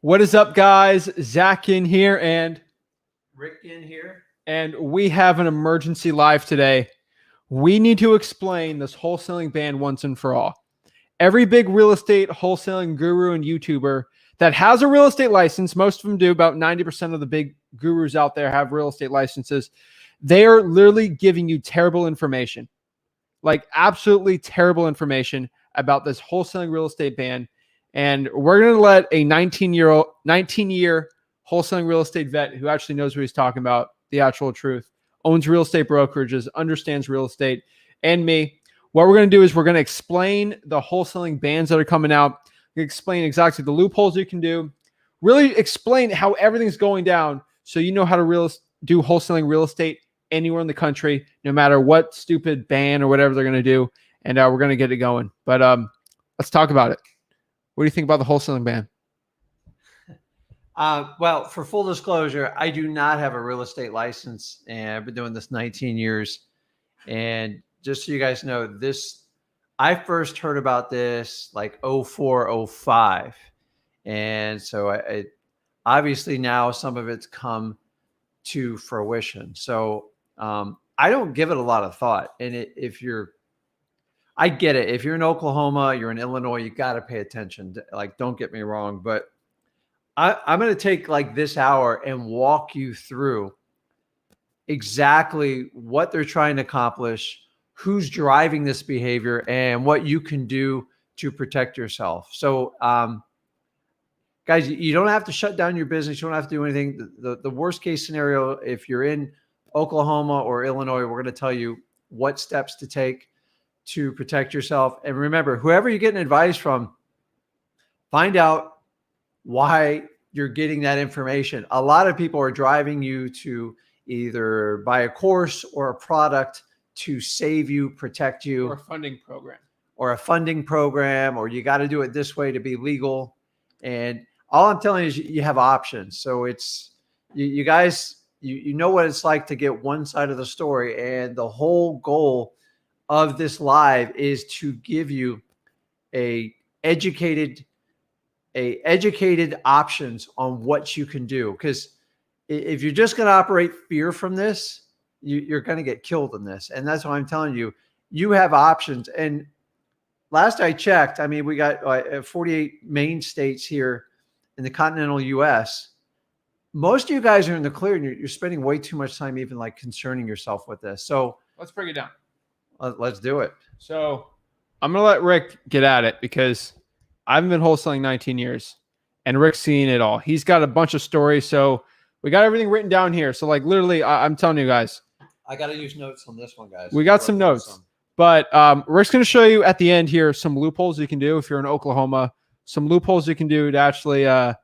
What is up, guys? Zach Ginn here and Rick Ginn here. And we have an emergency live today. We need to explain this wholesaling ban once and for all. Every big real estate wholesaling guru and YouTuber that has a real estate license, most of them do, about 90% of the big gurus out there have real estate licenses. They are literally giving you terrible information, like absolutely terrible information about this wholesaling real estate ban. And we're going to let a 19-year wholesaling real estate vet who actually knows what he's talking about, the actual truth, owns real estate brokerages, understands real estate, and me. What we're going to do is we're going to explain the wholesaling bans that are coming out, explain exactly the loopholes you can do, really explain how everything's going down so you know how to do wholesaling real estate anywhere in the country, no matter what stupid ban or whatever they're going to do. And we're going to get it going. But let's talk about it. What do you think about the wholesaling ban? Well, for full disclosure, I do not have a real estate license, and I've been doing this 19 years. And just so you guys know, I first heard about this like 04, 05. And so I obviously now some of it's come to fruition. So I don't give it a lot of thought. And I get it. If you're in Oklahoma, you're in Illinois, you got to pay attention. Like, don't get me wrong, but I'm going to take like this hour and walk you through exactly what they're trying to accomplish, who's driving this behavior, and what you can do to protect yourself. So, guys, you don't have to shut down your business. You don't have to do anything. The worst case scenario, if you're in Oklahoma or Illinois, we're going to tell you what steps to take to protect yourself. And remember, whoever you're getting advice from, find out why you're getting that information. A lot of people are driving you to either buy a course or a product to save you, protect you. Or a funding program. Or you got to do it this way to be legal. And all I'm telling you is you have options. So it's, you guys, you know what it's like to get one side of the story. And the whole goal of this live is to give you educated options on what you can do. Because if you're just going to operate fear from this, you're going to get killed in this. And that's why I'm telling you, you have options. And last I checked, I mean, we got 48 main states here in the continental US. Most of you guys are in the clear, and you're spending way too much time even like concerning yourself with this. So let's break it down. Let's do it. So I'm going to let Rick get at it because I've been wholesaling 19 years and Rick's seen it all. He's got a bunch of stories. So we got everything written down here. So like literally, I'm telling you guys. I got to use notes on this one, guys. We got some notes. But Rick's going to show you at the end here some loopholes you can do if you're in Oklahoma. Some loopholes you can do to actually, I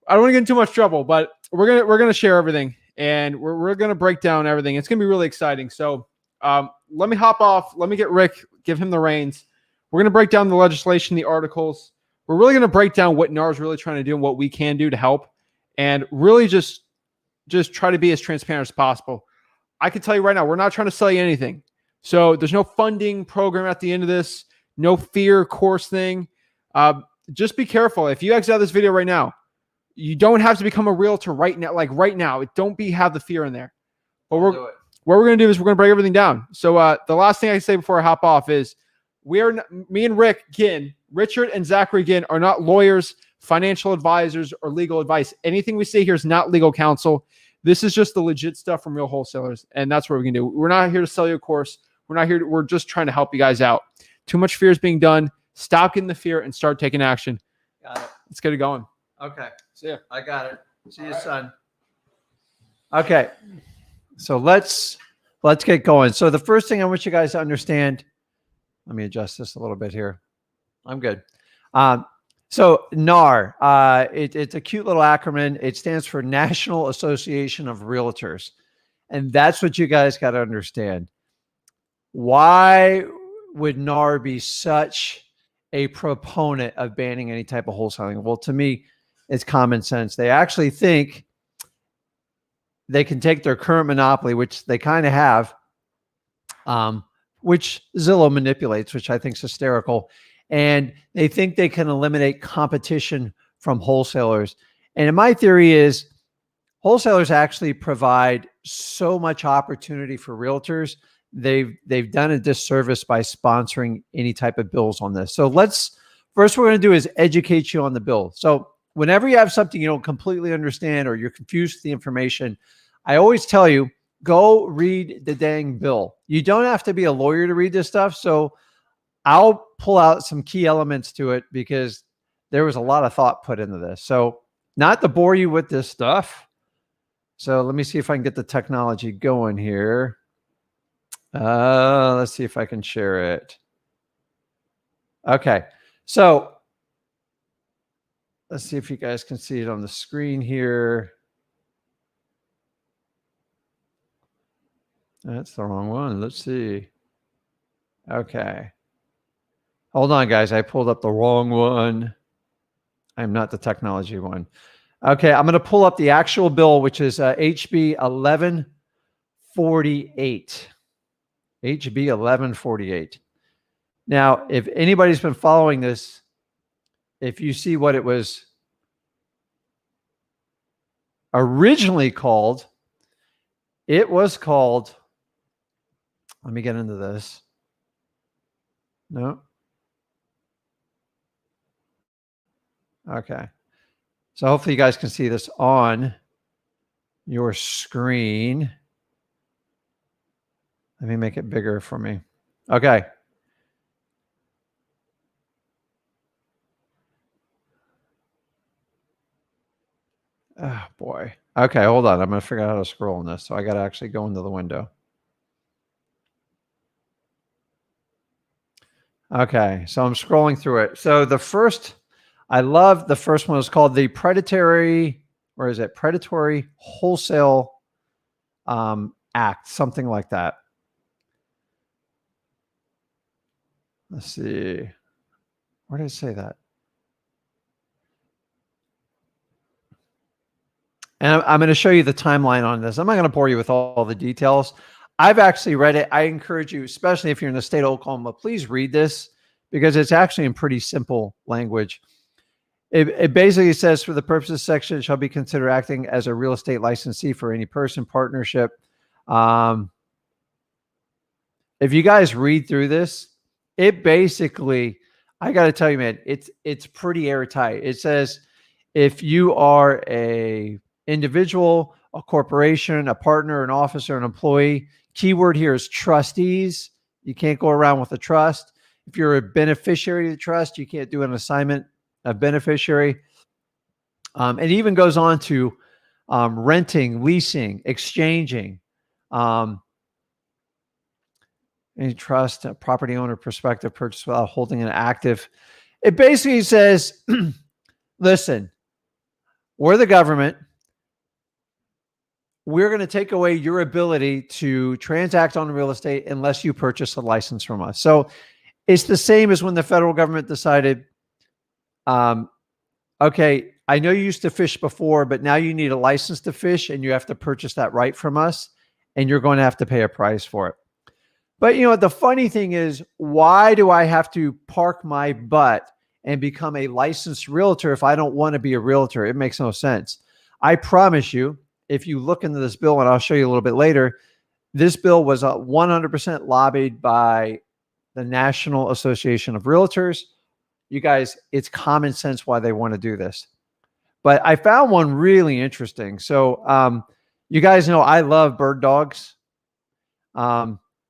don't want to get in too much trouble, but we're gonna share everything, and we're gonna break down everything. It's gonna be really exciting. So let me hop off. Let me get Rick, give him the reins. We're gonna break down the legislation, the articles. We're really gonna break down what NAR is really trying to do and what we can do to help, and really just try to be as transparent as possible. I can tell you right now, we're not trying to sell you anything. So there's no funding program at the end of this, no fear course thing. Just be careful. If you exit out this video right now, you don't have to become a realtor right now. Like right now, don't have the fear in there. But what we're going to do is we're going to break everything down. So the last thing I say before I hop off is me and Rick Ginn, Richard and Zachary Ginn are not lawyers, financial advisors, or legal advice. Anything we say here is not legal counsel. This is just the legit stuff from real wholesalers. And that's what we can do. We're not here to sell you a course. We're just trying to help you guys out. Too much fear is being done. Stop getting the fear and start taking action. Got it. Let's get it going. Okay. See ya. I got it. See you, son. Okay. So let's get going. So the first thing I want you guys to understand, let me adjust this a little bit here. I'm good. So NAR, it's a cute little acronym. It stands for National Association of Realtors. And that's what you guys got to understand. Why would NAR be such a proponent of banning any type of wholesaling? Well, to me, it's common sense. They actually think they can take their current monopoly, which they kind of have, which Zillow manipulates, which I think is hysterical. And they think they can eliminate competition from wholesalers. And my theory is wholesalers actually provide so much opportunity for realtors. They've done a disservice by sponsoring any type of bills on this. So first we're going to do is educate you on the bill. So whenever you have something you don't completely understand or you're confused with the information, I always tell you, go read the dang bill. You don't have to be a lawyer to read this stuff. So I'll pull out some key elements to it because there was a lot of thought put into this. So not to bore you with this stuff. So let me see if I can get the technology going here. Let's see if I can share it. Okay. So let's see if you guys can see it on the screen here. That's the wrong one. Let's see. Okay. Hold on, guys. I pulled up the wrong one. I'm not the technology one. Okay. I'm going to pull up the actual bill, which is HB 1148. HB 1148. Now, if anybody's been following this, if you see what it was originally called, it was called, let me get into this. No. Okay. So hopefully you guys can see this on your screen. Let me make it bigger for me. Okay. Oh boy. Okay, hold on. I'm going to figure out how to scroll on this. So I got to actually go into the window. Okay, so I'm scrolling through it. So I love the first one. It's called the Predatory Wholesale Act, something like that. Let's see. Where did it say that? And I'm going to show you the timeline on this. I'm not going to bore you with all the details. I've actually read it. I encourage you, especially if you're in the state of Oklahoma, please read this because it's actually in pretty simple language. It basically says, for the purposes section, it shall be considered acting as a real estate licensee for any person, partnership. If you guys read through this, it basically, I got to tell you, man, it's pretty airtight. It says, if you are a individual, a corporation, a partner, an officer, an employee, keyword here is trustees. You can't go around with a trust. If you're a beneficiary of the trust, you can't do an assignment of beneficiary. It even goes on to renting, leasing, exchanging, any trust, a property owner, prospective purchase without holding an active. It basically says, listen, we're the government. We're going to take away your ability to transact on real estate unless you purchase a license from us. So it's the same as when the federal government decided, okay, I know you used to fish before, but now you need a license to fish and you have to purchase that right from us and you're going to have to pay a price for it. But you know, the funny thing is, why do I have to park my butt and become a licensed realtor if I don't want to be a realtor? It makes no sense. I promise you, if you look into this bill, and I'll show you a little bit later, this bill was 100% lobbied by the National Association of Realtors. You guys, it's common sense why they want to do this. But I found one really interesting. So you guys know I love bird dogs.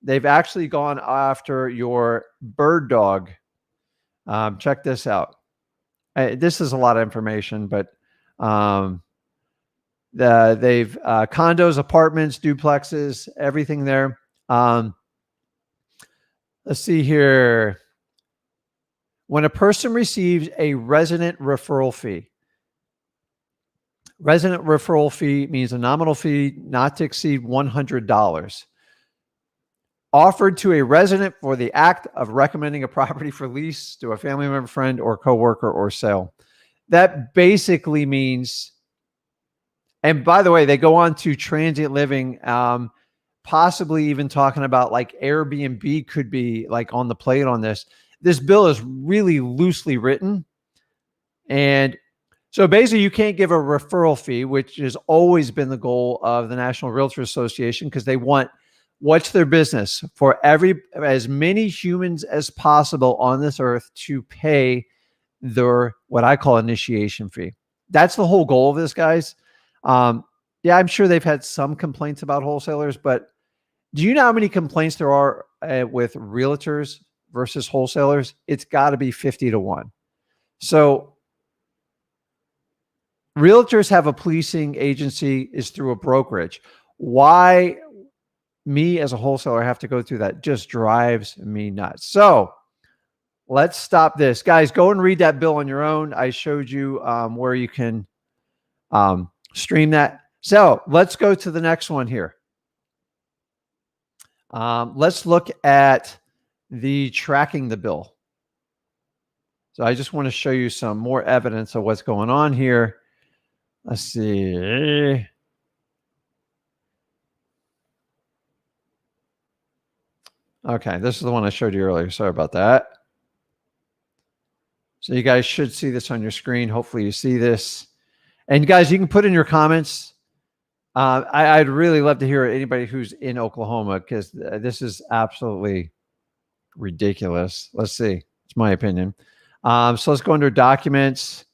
They've actually gone after your bird dog. Check this out. This is a lot of information, but they've condos, apartments, duplexes, everything there. Let's see here. When a person receives a resident referral fee means a nominal fee not to exceed $100 offered to a resident for the act of recommending a property for lease to a family member, friend, or coworker, or sale. That basically means, and by the way, they go on to transient living, possibly even talking about like Airbnb could be like on the plate on this. This bill is really loosely written. And So basically, you can't give a referral fee, which has always been the goal of the National Realtor Association, because they want, what's their business? For as many humans as possible on this earth to pay their, what I call, initiation fee. That's the whole goal of this, guys. Yeah, I'm sure they've had some complaints about wholesalers, but do you know how many complaints there are with realtors versus wholesalers? It's got to be 50-1. So realtors have a policing agency is through a brokerage. Why me as a wholesaler have to go through that just drives me nuts. So let's stop this. Guys, go and read that bill on your own. I showed you where you can stream that. So let's go to the next one here. Let's look at the tracking the bill. So I just want to show you some more evidence of what's going on here. Let's see. Okay, this is the one I showed you earlier. Sorry about that. So you guys should see this on your screen. Hopefully you see this. And guys, you can put in your comments. I'd really love to hear anybody who's in Oklahoma, because this is absolutely ridiculous. Let's see. It's my opinion. So let's go under documents.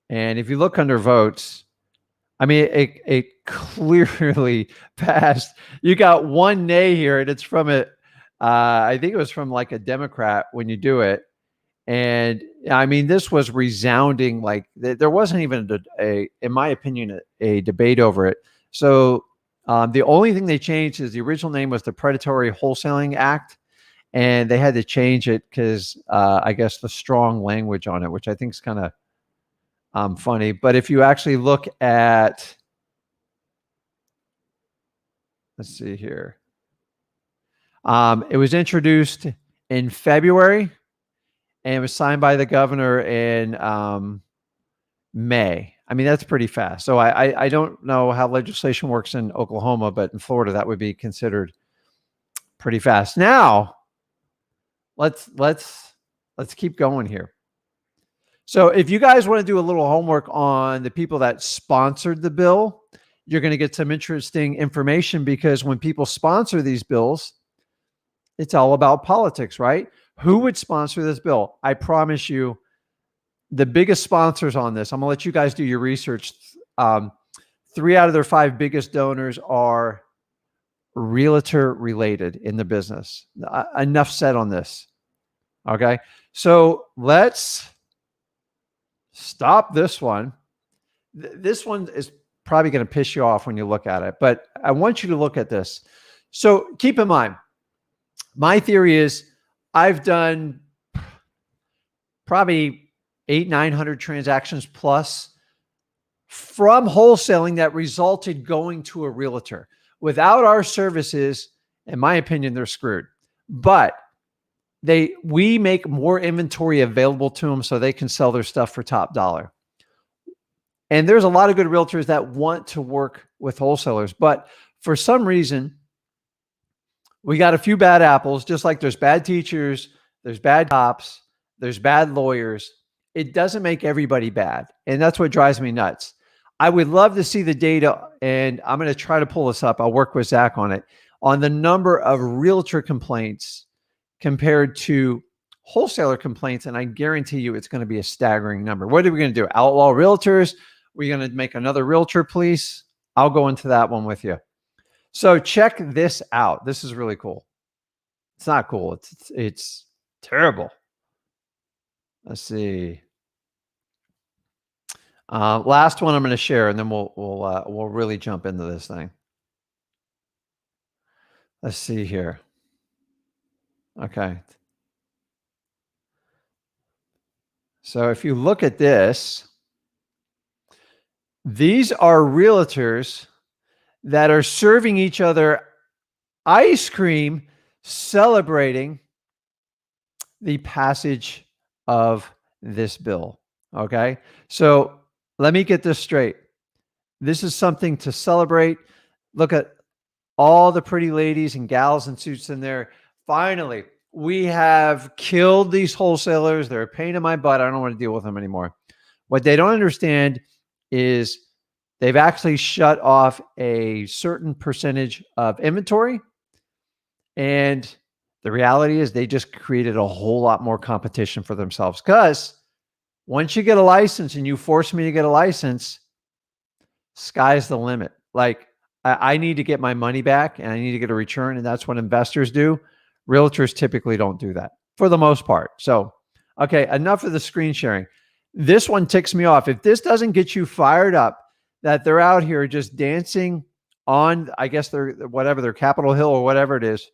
And if you look under votes, I mean, it clearly passed. You got one nay here, and it's from I think it was from like a Democrat when you do it. And I mean, this was resounding. Like there wasn't even in my opinion, a debate over it. So the only thing they changed is the original name was the Predatory Wholesaling Act, and they had to change it because I guess the strong language on it, which I think is kind of funny. But if you actually look at, let's see here, it was introduced in February. And it was signed by the governor in May. I mean, that's pretty fast. So I don't know how legislation works in Oklahoma, but in Florida, that would be considered pretty fast. Now, let's keep going here. So if you guys want to do a little homework on the people that sponsored the bill, you're going to get some interesting information, because when people sponsor these bills, it's all about politics, right? Who would sponsor this bill? I promise you, the biggest sponsors on this, I'm going to let you guys do your research. 3 out of their 5 biggest donors are realtor related in the business. Enough said on this. Okay. So let's stop this one. This one is probably going to piss you off when you look at it, but I want you to look at this. So keep in mind, my theory is, I've done probably 800-900 transactions plus from wholesaling that resulted going to a realtor. Without our services, in my opinion, they're screwed. But we make more inventory available to them so they can sell their stuff for top dollar. And there's a lot of good realtors that want to work with wholesalers, but for some reason, we got a few bad apples, just like there's bad teachers, there's bad cops, there's bad lawyers. It doesn't make everybody bad. And that's what drives me nuts. I would love to see the data, and I'm going to try to pull this up. I'll work with Zach on it, on the number of realtor complaints compared to wholesaler complaints. And I guarantee you it's going to be a staggering number. What are we going to do? Outlaw realtors? We're going to make another realtor police? I'll go into that one with you. So check this out. This is really cool. It's not cool. It's terrible. Let's see. Last one I'm going to share, and then we'll really jump into this thing. Let's see here. Okay. So if you look at this, these are realtors that are serving each other ice cream, celebrating the passage of this bill. Okay. So let me get this straight. This is something to celebrate. Look at all the pretty ladies and gals in suits in there. Finally, we have killed these wholesalers. They're a pain in my butt. I don't want to deal with them anymore. What they don't understand is they've actually shut off a certain percentage of inventory. And the reality is they just created a whole lot more competition for themselves. Because once you get a license and you force me to get a license, sky's the limit. Like I need to get my money back and I need to get a return. And that's what investors do. Realtors typically don't do that for the most part. So, okay, enough of the screen sharing. This one ticks me off. If this doesn't get you fired up, that they're out here just dancing on, I guess they're whatever, their Capitol Hill or whatever it is.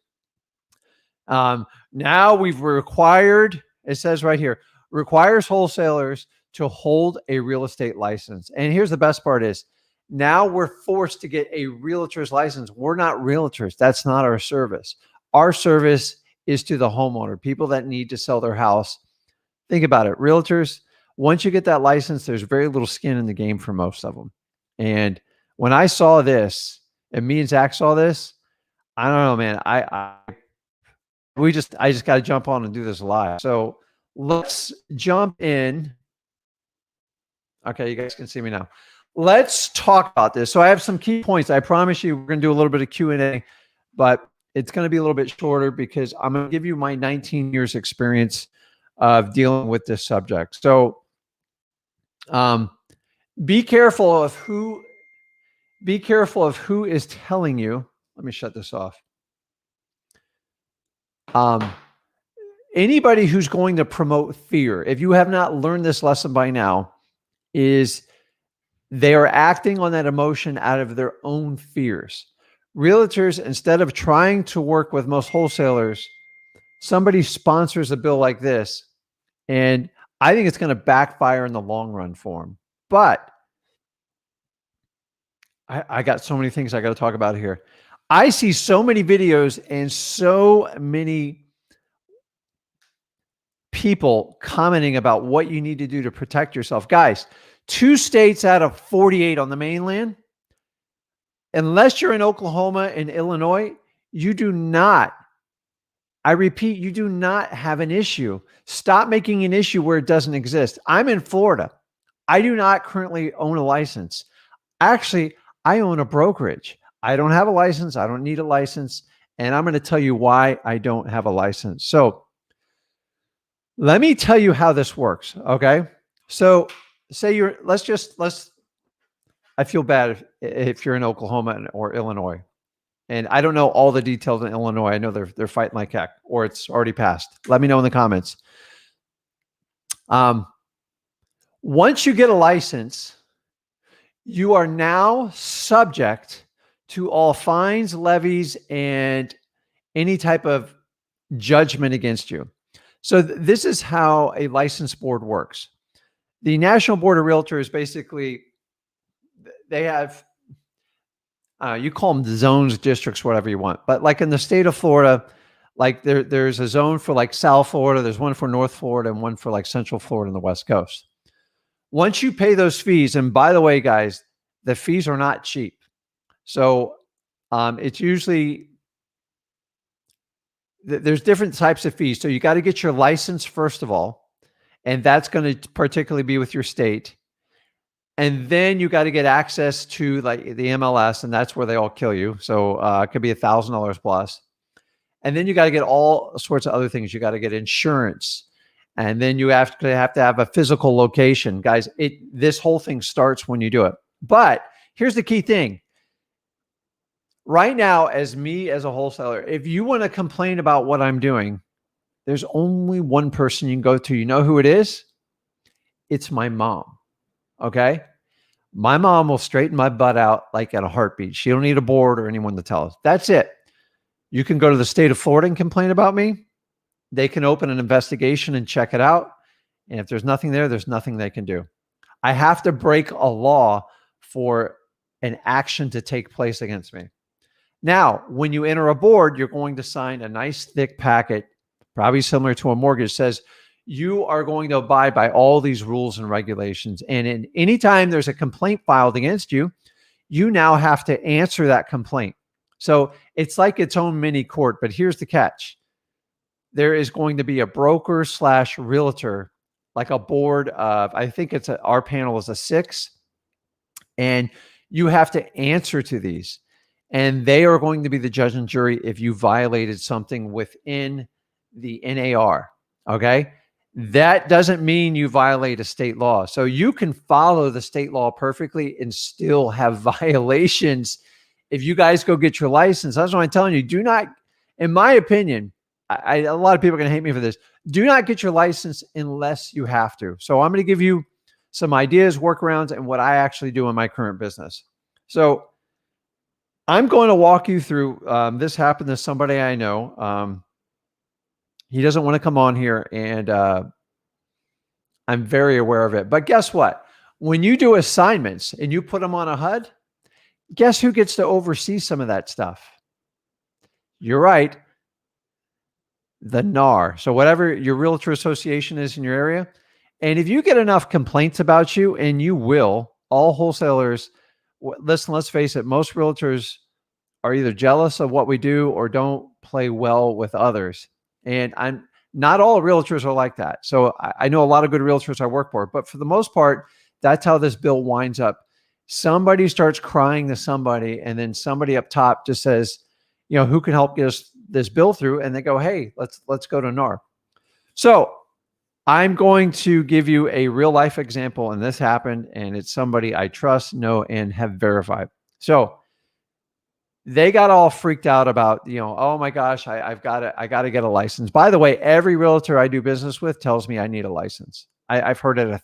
Now we've required, it says right here, requires wholesalers to hold a real estate license. And here's the best part is now we're forced to get a realtor's license. We're not realtors. That's not our service. Our service is to the homeowner, people that need to sell their house. Think about it. Realtors, once you get that license, there's very little skin in the game for most of them. And when I saw this, and me and Zach saw this, I don't know, man. I just got to jump on and do this live. So let's jump in. Okay, you guys can see me now. Let's talk about this. So I have some key points. I promise you we're going to do a little bit of Q&A, but it's going to be a little bit shorter because I'm going to give you my 19 years experience of dealing with this subject. So be careful of who is telling you. Let me shut this off. Anybody who's going to promote fear, if you have not learned this lesson by now, is they are acting on that emotion out of their own fears. Realtors, instead of trying to work with most wholesalers, somebody sponsors a bill like this, and I think it's going to backfire in the long run for them. But I got so many things I got to talk about here. I see so many videos and so many people commenting about what you need to do to protect yourself. Guys, 2 states out of 48 on the mainland, unless you're in Oklahoma and Illinois, you do not, I repeat, you do not have an issue. Stop making an issue where it doesn't exist. I'm in Florida. I do not currently own a license. Actually, I own a brokerage. I don't have a license. I don't need a license. And I'm going to tell you why I don't have a license. So let me tell you how this works. Okay. So say I feel bad if you're in Oklahoma or Illinois, and I don't know all the details in Illinois. I know they're fighting like heck, or it's already passed. Let me know in the comments. Once you get a license, you are now subject to all fines, levies, and any type of judgment against you. So this is how a license board works. The National Board of Realtors, basically, they have, you call them zones, districts, whatever you want. But like in the state of Florida, like there's a zone for like South Florida, there's one for North Florida, and one for like Central Florida and the West Coast. Once you pay those fees, and by the way, guys, the fees are not cheap. So it's usually, there's different types of fees. So you got to get your license first of all, and that's going to particularly be with your state. And then you got to get access to like the MLS, and that's where they all kill you. So it could be $1,000 plus. And then you got to get all sorts of other things. You got to get insurance. And then you have to have a physical location. Guys, this whole thing starts when you do it. But here's the key thing. Right now, as a wholesaler, if you want to complain about what I'm doing, there's only one person you can go to. You know who it is? It's my mom. Okay? My mom will straighten my butt out like at a heartbeat. She don't need a board or anyone to tell us. That's it. You can go to the state of Florida and complain about me. They can open an investigation and check it out. And if there's nothing there, there's nothing they can do. I have to break a law for an action to take place against me. Now, when you enter a board, you're going to sign a nice thick packet, probably similar to a mortgage, says you are going to abide by all these rules and regulations. And anytime there's a complaint filed against you, you now have to answer that complaint. So it's like its own mini court, but here's the catch. There is going to be a broker / realtor like a board of, I think our panel is a 6, and you have to answer to these. And they are going to be the judge and jury if you violated something within the NAR. Okay. That doesn't mean you violate a state law. So you can follow the state law perfectly and still have violations. If you guys go get your license, that's what I'm telling you. Do not, in my opinion, a lot of people are going to hate me for this. Do not get your license unless you have to. So I'm going to give you some ideas, workarounds, and what I actually do in my current business. So I'm going to walk you through, this happened to somebody I know. He doesn't want to come on here, and I'm very aware of it. But guess what? When you do assignments and you put them on a HUD, guess who gets to oversee some of that stuff? You're right. The NAR. So whatever your realtor association is in your area. And if you get enough complaints about you, and you will, all wholesalers, listen, let's face it, most realtors are either jealous of what we do or don't play well with others. And not all realtors are like that. So I know a lot of good realtors I work for, but for the most part, that's how this bill winds up. Somebody starts crying to somebody, and then somebody up top just says, you know, who can help get us this bill through? And they go, hey, let's go to NAR. So I'm going to give you a real life example, and this happened, and it's somebody I trust, know, and have verified. So they got all freaked out about, you know, oh my gosh, I got to get a license. By the way, every realtor I do business with tells me I need a license. I've heard it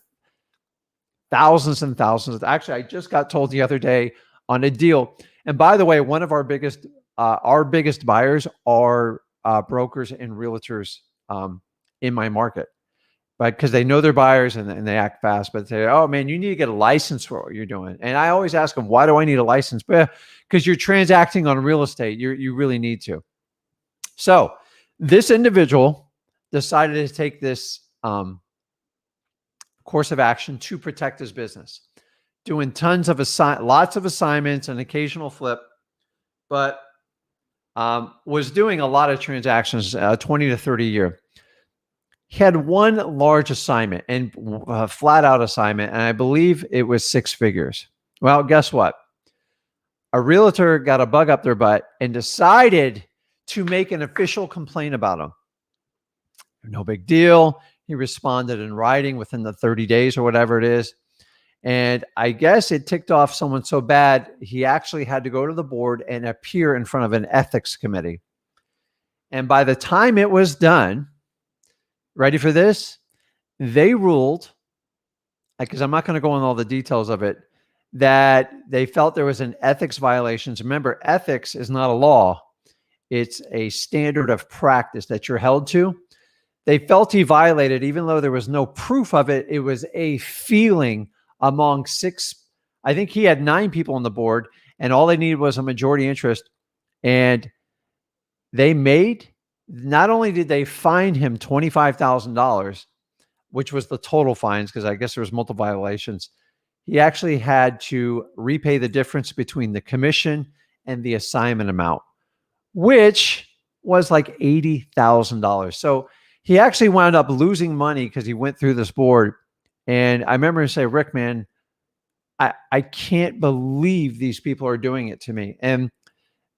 thousands and thousands. Actually, I just got told the other day on a deal. And by the way, one of our biggest buyers are brokers and realtors in my market. Right? Because they know their buyers and they act fast, but they say, oh man, you need to get a license for what you're doing. And I always ask them, why do I need a license? Because you're transacting on real estate. You really need to. So this individual decided to take this course of action to protect his business, doing tons of lots of assignments, an occasional flip, but was doing a lot of transactions, 20 to 30 a year. He had one large assignment, and flat out assignment, and I believe it was 6 figures. Well, guess what? A realtor got a bug up their butt and decided to make an official complaint about him. No big deal. He responded in writing within the 30 days or whatever it is. And I guess it ticked off someone so bad, he actually had to go to the board and appear in front of an ethics committee. And by the time it was done, ready for this? They ruled, because I'm not going to go into all the details of it, that they felt there was an ethics violation. Remember, ethics is not a law. It's a standard of practice that you're held to. They felt he violated, even though there was no proof of it. It was a feeling among 6, I think he had 9 people on the board, and all they needed was a majority interest. And they made, not only did they fine him $25,000, which was the total fines, because I guess there was multiple violations, he actually had to repay the difference between the commission and the assignment amount, which was like $80,000. So he actually wound up losing money because he went through this board. And I remember him say, Rick, man, I can't believe these people are doing it to me. And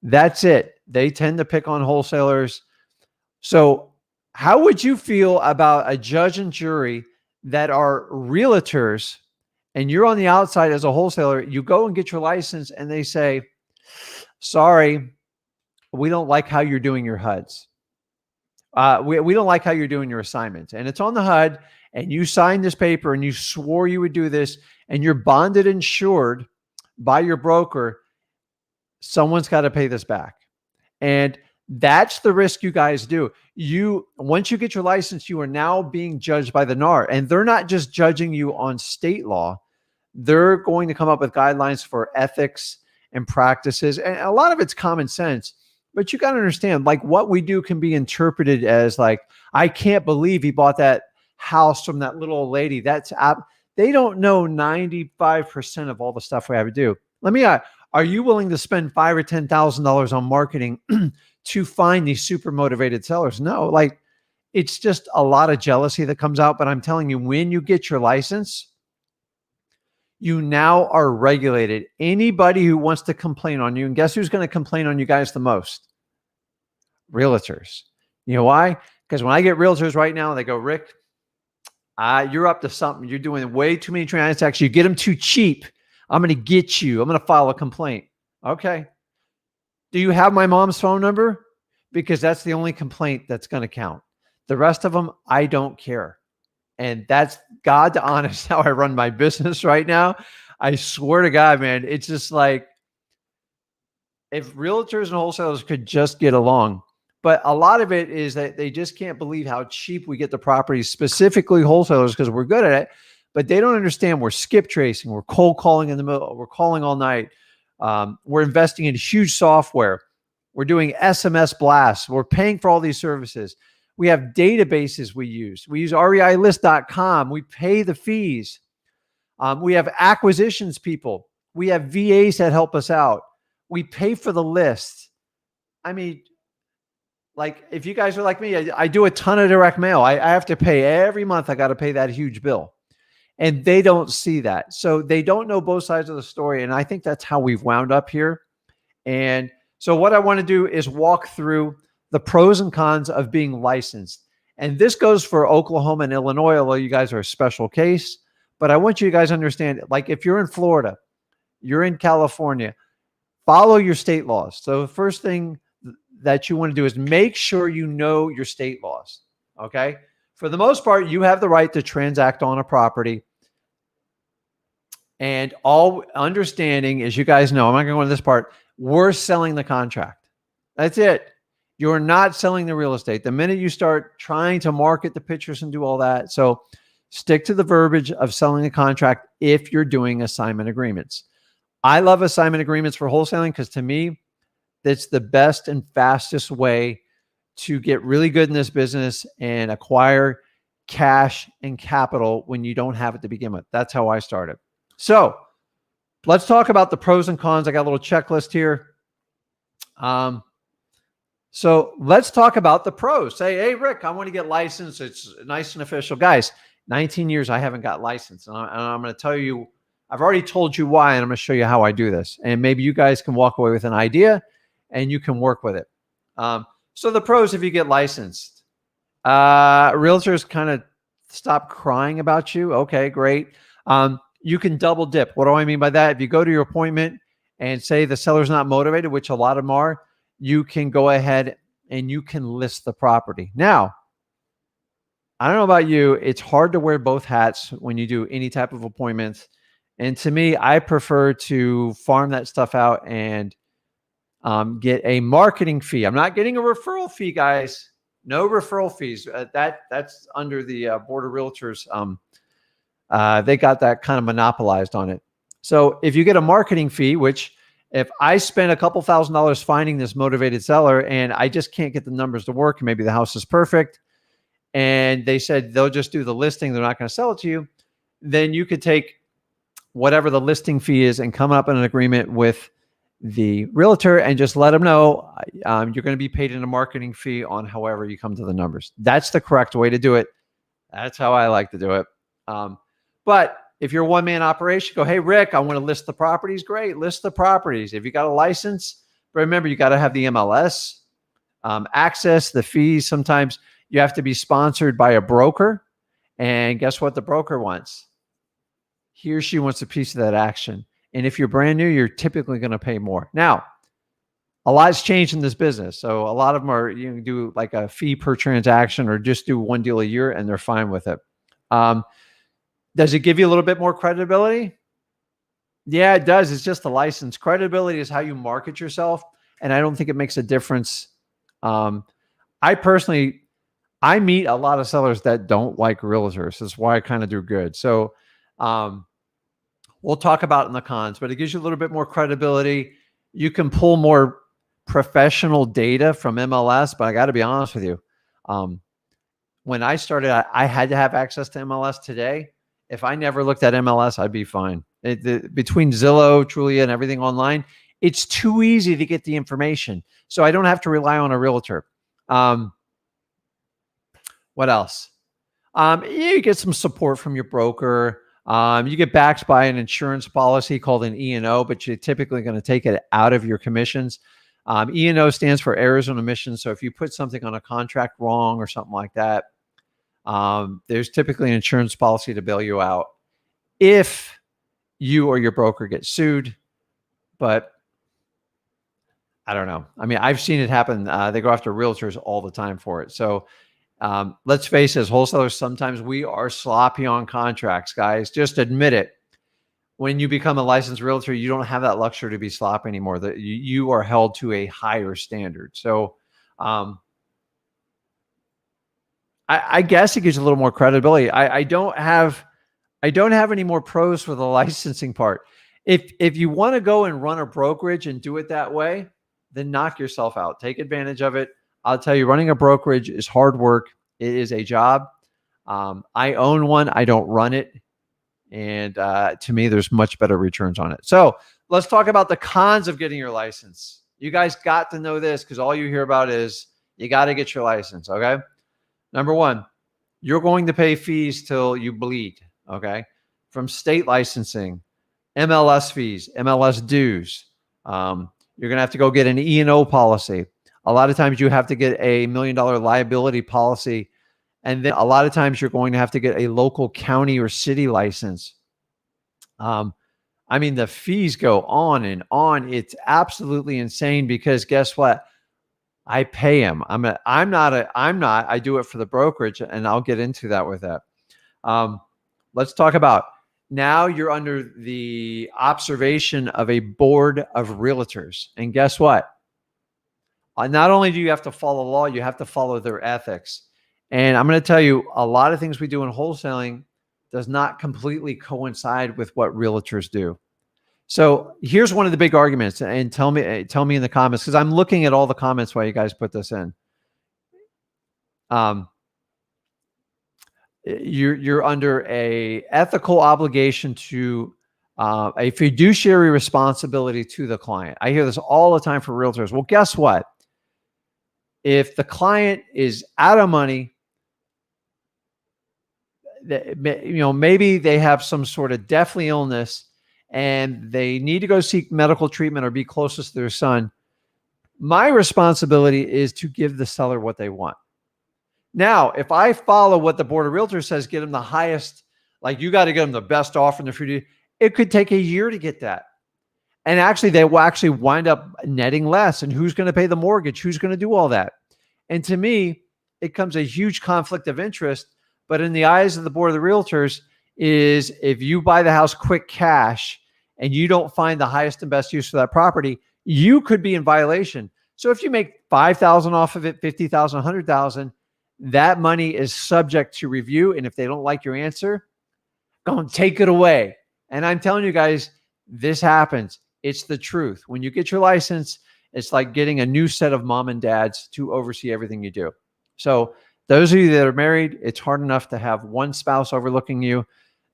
that's it. They tend to pick on wholesalers. So how would you feel about a judge and jury that are realtors, and you're on the outside as a wholesaler? You go and get your license and they say, sorry, we don't like how you're doing your HUDs. We don't like how you're doing your assignments. And it's on the HUD, and you signed this paper and you swore you would do this, and you're bonded and insured by your broker. Someone's got to pay this back. And that's the risk you guys do. Once you get your license, you are now being judged by the NAR, and they're not just judging you on state law. They're going to come up with guidelines for ethics and practices. And a lot of it's common sense, but you got to understand, like, what we do can be interpreted as like, I can't believe he bought that house from that little old lady. They don't know 95% of all the stuff we have to do. Let me ask, are you willing to spend $5,000 or $10,000 on marketing to find these super motivated sellers? No, like, It's just a lot of jealousy that comes out. But I'm telling you, when you get your license, you now are regulated. Anybody who wants to complain on you, and guess who's going to complain on you guys the most? Realtors. You know why? Because when I get realtors right now, they go, Rick, you're up to something. You're doing way too many transactions. You get them too cheap. I'm going to get you. I'm going to file a complaint. Okay. Do you have my mom's phone number? Because that's the only complaint that's going to count. The rest of them, I don't care. And that's God to honest how I run my business right now. I swear to God, man, it's just like if realtors and wholesalers could just get along. But a lot of it is that they just can't believe how cheap we get the properties, specifically wholesalers, because we're good at it. But they don't understand we're skip tracing, we're cold calling in the middle, we're calling all night. We're investing in huge software. We're doing SMS blasts. We're paying for all these services. We have databases we use. We use reilist.com. We pay the fees. We have acquisitions people. We have VAs that help us out. We pay for the list. I mean, like if you guys are like me, I do a ton of direct mail. I have to pay every month. I got to pay that huge bill. And they don't see that. So they don't know both sides of the story. And I think that's how we've wound up here. And so what I want to do is walk through the pros and cons of being licensed. And this goes for Oklahoma and Illinois, although you guys are a special case. But I want you guys to understand, like if you're in Florida, you're in California, follow your state laws. So the first thing that you want to do is make sure you know your state laws, okay? For the most part, you have the right to transact on a property. And all understanding, as you guys know, I'm not going to go into this part, we're selling the contract. That's it. You're not selling the real estate. The minute you start trying to market the pictures and do all that, so stick to the verbiage of selling the contract if you're doing assignment agreements. I love assignment agreements for wholesaling because to me, that's the best and fastest way to get really good in this business and acquire cash and capital when you don't have it to begin with. That's how I started. So let's talk about the pros and cons. I got a little checklist here. So let's talk about the pros. Say, hey, Rick, I want to get licensed. It's nice and official. Guys, 19 years I haven't got licensed. And I'm going to tell you, I've already told you why, and I'm going to show you how I do this. And maybe you guys can walk away with an idea and you can work with it. So the pros, if you get licensed, realtors kind of stop crying about you. Okay, great. You can double dip. What do I mean by that? If you go to your appointment and say the seller's not motivated, which a lot of them are, you can go ahead and you can list the property. Now, I don't know about you, it's hard to wear both hats when you do any type of appointments. And to me, I prefer to farm that stuff out and get a marketing fee. I'm not getting a referral fee, guys. No referral fees. That's under the Board of Realtors. They got that kind of monopolized on it. So if you get a marketing fee, which if I spend a couple $1,000s finding this motivated seller and I just can't get the numbers to work, and maybe the house is perfect, and they said they'll just do the listing, they're not going to sell it to you, then you could take whatever the listing fee is and come up in an agreement with the realtor and just let them know you're going to be paid in a marketing fee on however you come to the numbers. That's the correct way to do it. That's how I like to do it. But if you're a one-man operation, go, hey, Rick, I want to list the properties. Great, list the properties. If you got a license, but remember, you got to have the MLS, access, the fees. Sometimes you have to be sponsored by a broker. And guess what the broker wants? He or she wants a piece of that action. And if you're brand new, you're typically going to pay more. Now, a lot's changed in this business. So a lot of them are, you can do like a fee per transaction or just do one deal a year and they're fine with it. Does it give you a little bit more credibility? Yeah, it does. It's just a license. Credibility is how you market yourself. And I don't think it makes a difference. I meet a lot of sellers that don't like realtors. That's why I kind of do good. So we'll talk about it in the cons, but it gives you a little bit more credibility. You can pull more professional data from MLS, but I got to be honest with you. When I started, I had to have access to MLS today. If I never looked at MLS, I'd be fine. Between Zillow, Trulia, and everything online, it's too easy to get the information. So I don't have to rely on a realtor. What else? You get some support from your broker. You get backed by an insurance policy called an E&O, but you're typically going to take it out of your commissions. E&O stands for errors and omissions. So if you put something on a contract wrong or something like that, there's typically an insurance policy to bail you out if you or your broker get sued. But I don't know. I mean, I've seen it happen. They go after realtors all the time for it. So let's face it, as wholesalers, sometimes we are sloppy on contracts, guys. Just admit it. When you become a licensed realtor, you don't have that luxury to be sloppy anymore. That you are held to a higher standard. So I guess it gives you a little more credibility. I don't have any more pros for the licensing part. If you want to go and run a brokerage and do it that way, then knock yourself out. Take advantage of it. I'll tell you, running a brokerage is hard work. It is a job. I own one. I don't run it. And to me, there's much better returns on it. So let's talk about the cons of getting your license. You guys got to know this because all you hear about is you got to get your license, okay? Number one, you're going to pay fees till you bleed, okay? From state licensing, MLS fees, MLS dues. You're going to have to go get an E&O policy. A lot of times you have to get a $1 million liability policy. And then a lot of times you're going to have to get a local county or city license. I mean, the fees go on and on. It's absolutely insane because guess what? I pay them. I do it for the brokerage, and I'll get into that with that. Let's talk about now you're under the observation of a board of realtors. And guess what? Not only do you have to follow law, you have to follow their ethics. And I'm going to tell you, a lot of things we do in wholesaling does not completely coincide with what realtors do. So here's one of the big arguments, and tell me in the comments, because I'm looking at all the comments while you guys put this in. You're under a ethical obligation to a fiduciary responsibility to the client. I hear this all the time for realtors. Well, guess what? If the client is out of money, maybe they have some sort of deathly illness and they need to go seek medical treatment or be closest to their son, my responsibility is to give the seller what they want. Now, if I follow what the board of realtors says, get them the highest, like you got to get them the best offer in the future, it could take a year to get that. And actually, they will actually wind up netting less. And who's going to pay the mortgage? Who's going to do all that? And to me, it comes a huge conflict of interest. But in the eyes of the board of the realtors, is if you buy the house quick cash and you don't find the highest and best use for that property, you could be in violation. So if you make $5,000 off of it, $50,000, $100,000, that money is subject to review. And if they don't like your answer, go and take it away. And I'm telling you guys, this happens. It's the truth. When you get your license, it's like getting a new set of mom and dads to oversee everything you do. So those of you that are married, it's hard enough to have one spouse overlooking you.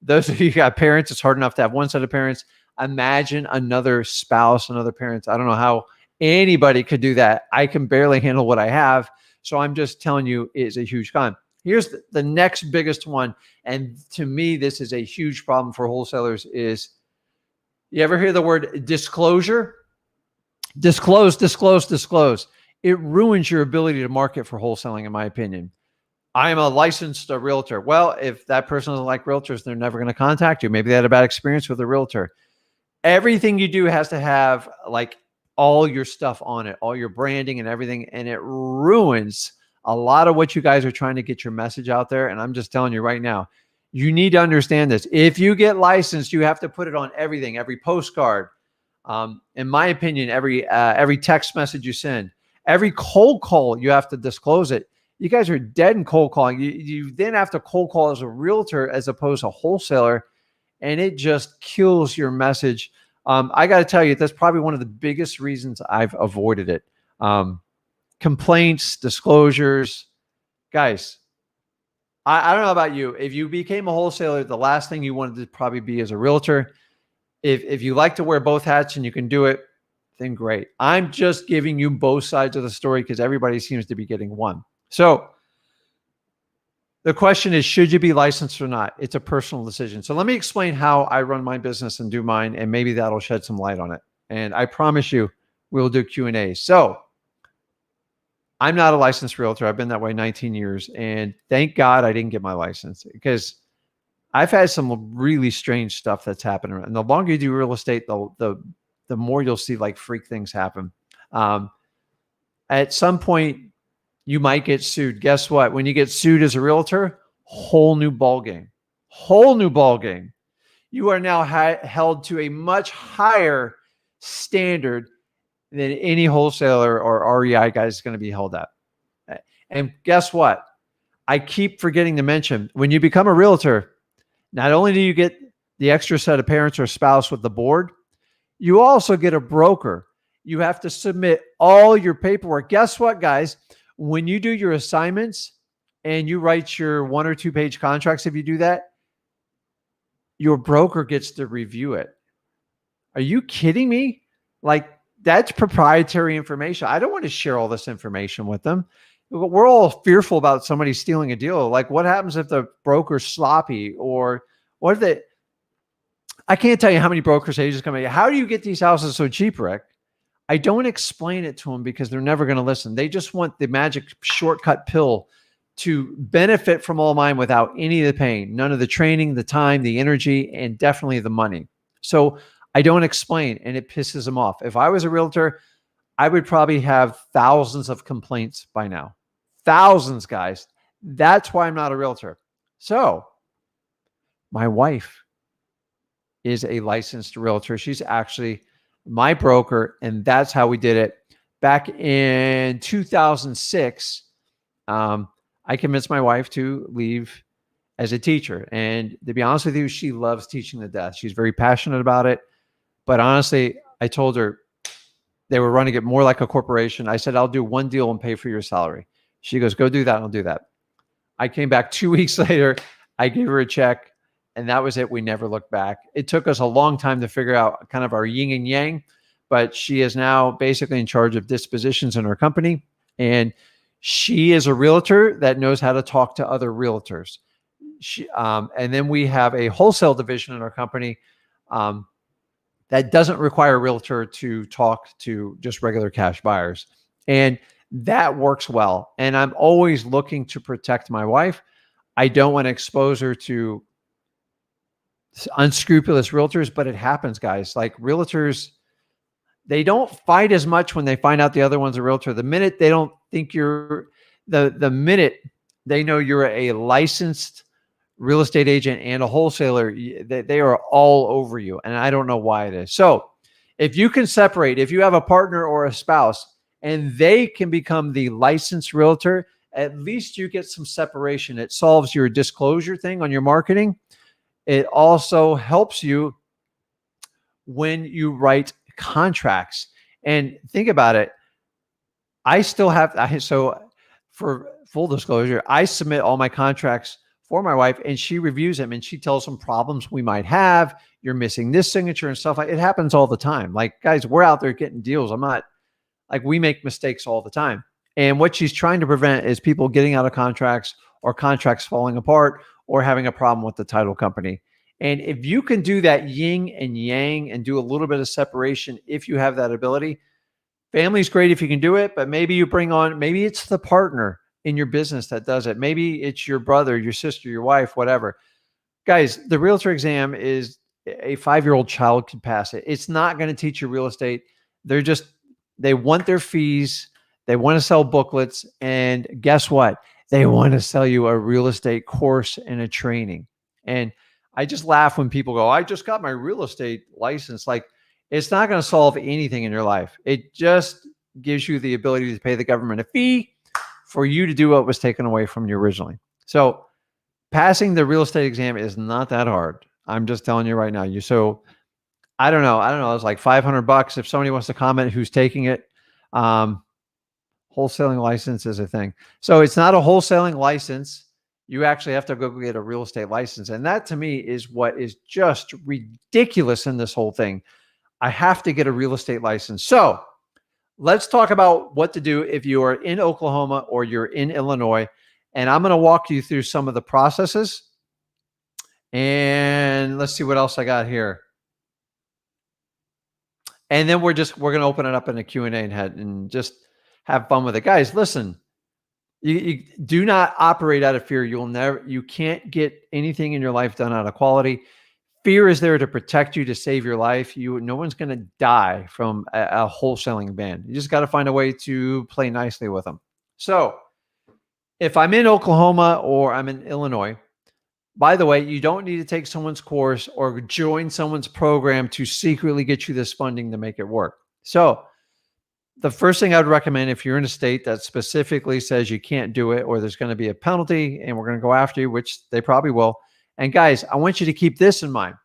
Those of you who got parents, it's hard enough to have one set of parents. Imagine another spouse, another parent. I don't know how anybody could do that. I can barely handle what I have. So I'm just telling you, it's a huge con. Here's the next biggest one. And to me, this is a huge problem for wholesalers is, you ever hear the word disclosure? Disclose. It ruins your ability to market for wholesaling, in my opinion. I am a licensed realtor. Well, if that person doesn't like realtors, they're never going to contact you. Maybe they had a bad experience with a realtor. Everything you do has to have like all your stuff on it, all your branding and everything. And it ruins a lot of what you guys are trying to get your message out there. And I'm just telling you right now, you need to understand this. If you get licensed, you have to put it on everything, every postcard. In my opinion, every text message you send, every cold call, you have to disclose it. You guys are dead in cold calling. You then have to cold call as a realtor as opposed to a wholesaler, and it just kills your message. I got to tell you, that's probably one of the biggest reasons I've avoided it. Complaints, disclosures. Guys, I don't know about you. If you became a wholesaler, the last thing you wanted to probably be as a realtor. If you like to wear both hats and you can do it, then great. I'm just giving you both sides of the story because everybody seems to be getting one. So The question is, should you be licensed or not? It's a personal decision. So let me explain how I run my business and do mine, and maybe that'll shed some light on it. And I promise you, we'll do Q&A. So I'm not a licensed realtor. I've been that way 19 years. And thank God I didn't get my license, because I've had some really strange stuff that's happened. And the longer you do real estate, the more you'll see like freak things happen. At some point, you might get sued. Guess what? When you get sued as a realtor, whole new ball game. Whole new ball game. You are now held to a much higher standard than any wholesaler or REI guy is going to be held at. And guess what? I keep forgetting to mention, when you become a realtor, not only do you get the extra set of parents or spouse with the board, you also get a broker. You have to submit all your paperwork. Guess what, guys? When you do your assignments and you write your 1 or 2 page contracts, if you do that, your broker gets to review it. Are you kidding me? Like, that's proprietary information. I don't want to share all this information with them. We're all fearful about somebody stealing a deal. Like, what happens if the broker's sloppy, or what if they, I can't tell you how many brokers agents come in. How do you get these houses so cheap, Rick? I don't explain it to them because they're never going to listen. They just want the magic shortcut pill to benefit from all mine without any of the pain, none of the training, the time, the energy, and definitely the money. So I don't explain, and it pisses them off. If I was a realtor, I would probably have thousands of complaints by now. Thousands, guys. That's why I'm not a realtor. So my wife is a licensed realtor. She's actually my broker, and that's how we did it. Back in 2006, I convinced my wife to leave as a teacher. And to be honest with you, she loves teaching to death. She's very passionate about it. But honestly, I told her they were running it more like a corporation. I said, I'll do one deal and pay for your salary. She goes, go do that. I'll do that. I came back 2 weeks later. I gave her a check. And that was it. We never looked back. It took us a long time to figure out kind of our yin and yang, but she is now basically in charge of dispositions in her company. And she is a realtor that knows how to talk to other realtors. And then we have a wholesale division in our company that doesn't require a realtor to talk to just regular cash buyers. And that works well. And I'm always looking to protect my wife. I don't want to expose her to unscrupulous realtors, but it happens, guys. Like, realtors, they don't fight as much when they find out the other one's a realtor. The minute they don't think you're, the minute they know you're a licensed real estate agent and a wholesaler, they are all over you. And I don't know why it is. So if you can separate, if you have a partner or a spouse and they can become the licensed realtor, at least you get some separation. It solves your disclosure thing on your marketing. It also helps you when you write contracts. And think about it. I still have, so for full disclosure, I submit all my contracts for my wife, and she reviews them, and she tells them problems we might have. You're missing this signature and stuff like it happens all the time. Like, guys, we're out there getting deals. I'm not, like, we make mistakes all the time. And what she's trying to prevent is people getting out of contracts or contracts falling apart or having a problem with the title company. And if you can do that yin and yang and do a little bit of separation, if you have that ability, family's great if you can do it, but maybe you bring on, maybe it's the partner in your business that does it. Maybe it's your brother, your sister, your wife, whatever. Guys, the realtor exam is a 5-year-old child can pass it. It's not going to teach you real estate. They want their fees. They want to sell booklets. And guess what? They want to sell you a real estate course and a training. And I just laugh when people go, I just got my real estate license. Like, it's not going to solve anything in your life. It just gives you the ability to pay the government a fee for you to do what was taken away from you originally. So passing the real estate exam is not that hard. I'm just telling you right now. So I don't know. It's like $500 if somebody wants to comment who's taking it. Wholesaling license is a thing. So it's not a wholesaling license. You actually have to go get a real estate license. And that to me is what is just ridiculous in this whole thing. I have to get a real estate license. So let's talk about what to do if you are in Oklahoma or you're in Illinois And I'm going to walk you through some of the processes. And let's see what else I got here. And then we're going to open it up in a Q&A and just have fun with it. Guys, listen, you do not operate out of fear. You can't get anything in your life done out of quality. Fear is there to protect you, to save your life. No one's going to die from a wholesaling ban. You just got to find a way to play nicely with them. So if I'm in Oklahoma or I'm in Illinois, by the way, you don't need to take someone's course or join someone's program to secretly get you this funding to make it work. So the first thing I would recommend, if you're in a state that specifically says you can't do it, or there's going to be a penalty and we're going to go after you, which they probably will. And guys, I want you to keep this in mind.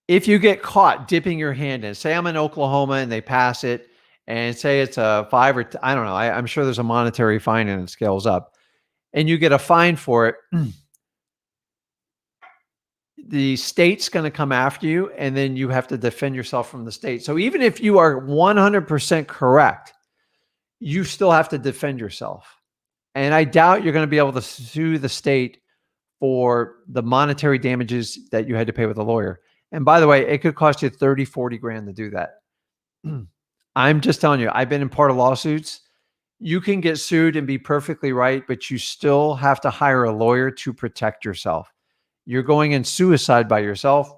If you get caught dipping your hand in, say I'm in Oklahoma and they pass it, and say it's a 5 or I don't know, I'm sure there's a monetary fine and it scales up, and you get a fine for it, the state's going to come after you, and then you have to defend yourself from the state. So even if you are 100% correct, you still have to defend yourself. And I doubt you're going to be able to sue the state for the monetary damages that you had to pay with a lawyer. And by the way, it could cost you 30, 40 grand to do that. I'm just telling you, I've been in part of lawsuits. You can get sued and be perfectly right, but you still have to hire a lawyer to protect yourself. You're going in suicide by yourself.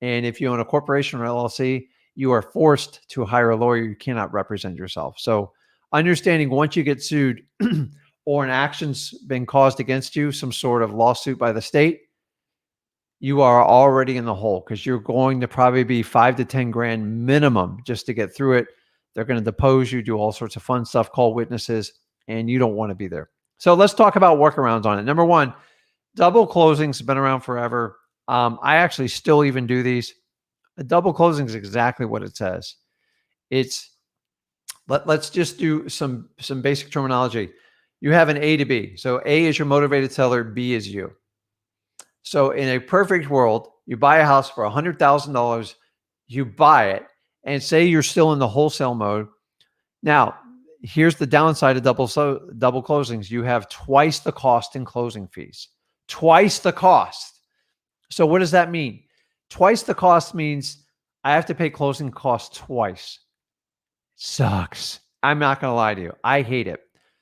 And if you own a corporation or LLC, you are forced to hire a lawyer. You cannot represent yourself. So understanding once you get sued or an action's been caused against you, some sort of lawsuit by the state, you are already in the hole, because you're going to probably be 5 to 10 grand minimum just to get through it. They're going to depose you, do all sorts of fun stuff, call witnesses, and you don't want to be there. So let's talk about workarounds on it. Number one, double closings have been around forever. I actually still even do these. A double closing is exactly what it says. Let's just do some basic terminology. You have an A to B. So A is your motivated seller, B is you. So in a perfect world, you buy a house for $100,000, you buy it, and say you're still in the wholesale mode. Now, here's the downside of double closings. You have twice the cost in closing fees. Twice the cost. So what does that mean? Twice the cost means I have to pay closing costs twice. Sucks. I'm not going to lie to you. I hate it.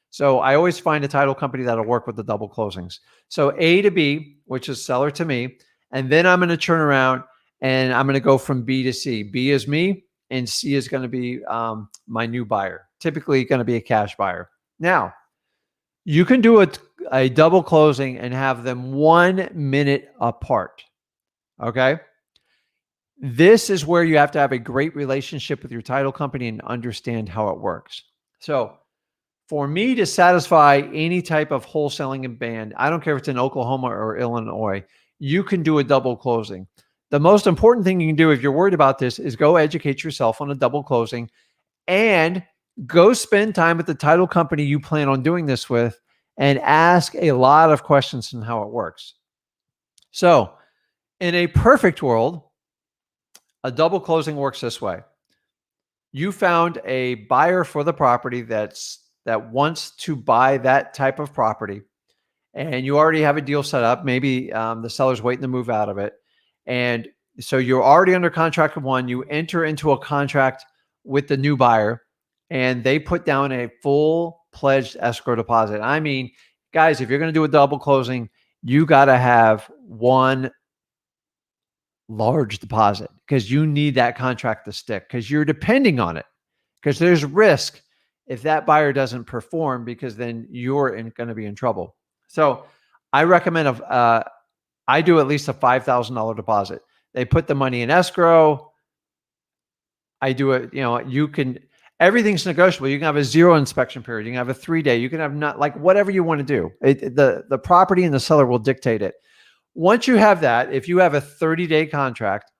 So I always find a title company that'll work with the double closings. So A to B, which is seller to me, and then I'm going to turn around and I'm going to go from B to C. B is me, and C is going to be my new buyer, typically going to be a cash buyer. Now, you can do a double closing and have them 1 minute apart, okay? This is where you have to have a great relationship with your title company and understand how it works. So for me to satisfy any type of wholesaling and ban, I don't care if it's in Oklahoma or Illinois, you can do a double closing. The most important thing you can do if you're worried about this is go educate yourself on a double closing and go spend time with the title company you plan on doing this with and ask a lot of questions on how it works. So in a perfect world, a double closing works this way. You found a buyer for the property that wants to buy that type of property, and you already have a deal set up. Maybe the seller's waiting to move out of it. And so you're already under contract with one. You enter into a contract with the new buyer, and they put down a full-pledged escrow deposit. I mean, guys, if you're going to do a double closing, you got to have one large deposit, because you need that contract to stick, because you're depending on it, because there's risk if that buyer doesn't perform, because then you're going to be in trouble. So I recommend I do at least a $5,000 deposit. They put the money in escrow. I do it, everything's negotiable. You can have a 0 inspection period. You can have a 3-day. You can have not, like, whatever you want to do. The property and the seller will dictate it. Once you have that, if you have a 30-day contract,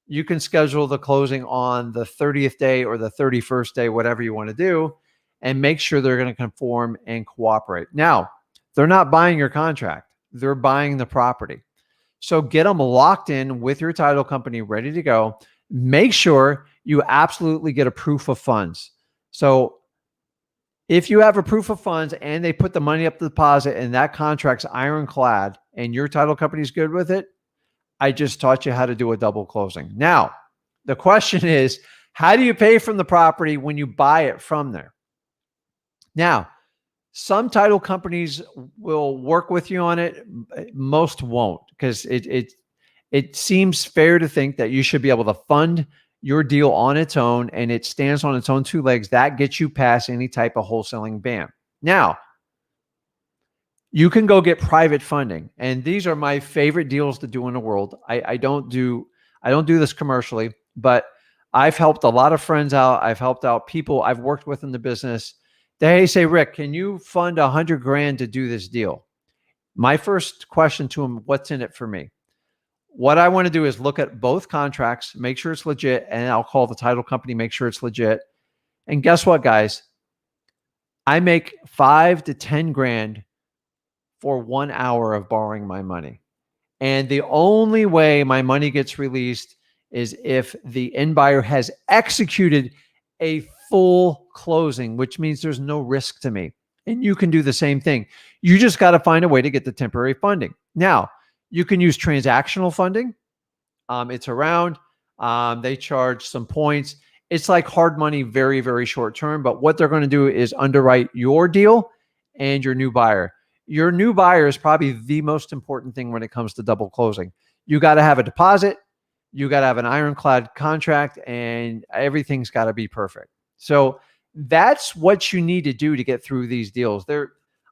you can schedule the closing on the 30th day or the 31st day, whatever you want to do, and make sure they're going to conform and cooperate. Now, they're not buying your contract. They're buying the property. So get them locked in with your title company, ready to go. Make sure you absolutely get a proof of funds. So If you have a proof of funds and they put the money up the deposit and that contract's ironclad and your title company's good with it, I just taught you how to do a double closing. Now, the question is, how do you pay from the property when you buy it from there? Now, some title companies will work with you on it. Most won't, because it seems fair to think that you should be able to fund your deal on its own, and it stands on its own two legs. That gets you past any type of wholesaling ban. Now, you can go get private funding, and these are my favorite deals to do in the world. I don't do this commercially, but I've helped a lot of friends out. I've helped out people I've worked with in the business. They say, Rick, can you fund $100,000 to do this deal? My first question to them, what's in it for me? What I want to do is look at both contracts, make sure it's legit, and I'll call the title company, make sure it's legit. And guess what, guys? I make $5,000 to $10,000 for 1 hour of borrowing my money. And the only way my money gets released is if the end buyer has executed a full closing, which means there's no risk to me. And you can do the same thing. You just got to find a way to get the temporary funding. Now, you can use transactional funding. It's around. They charge some points. It's like hard money, very, very short term. But what they're going to do is underwrite your deal and your new buyer. Your new buyer is probably the most important thing when it comes to double closing. You got to have a deposit. You got to have an ironclad contract, and everything's got to be perfect. So that's what you need to do to get through these deals.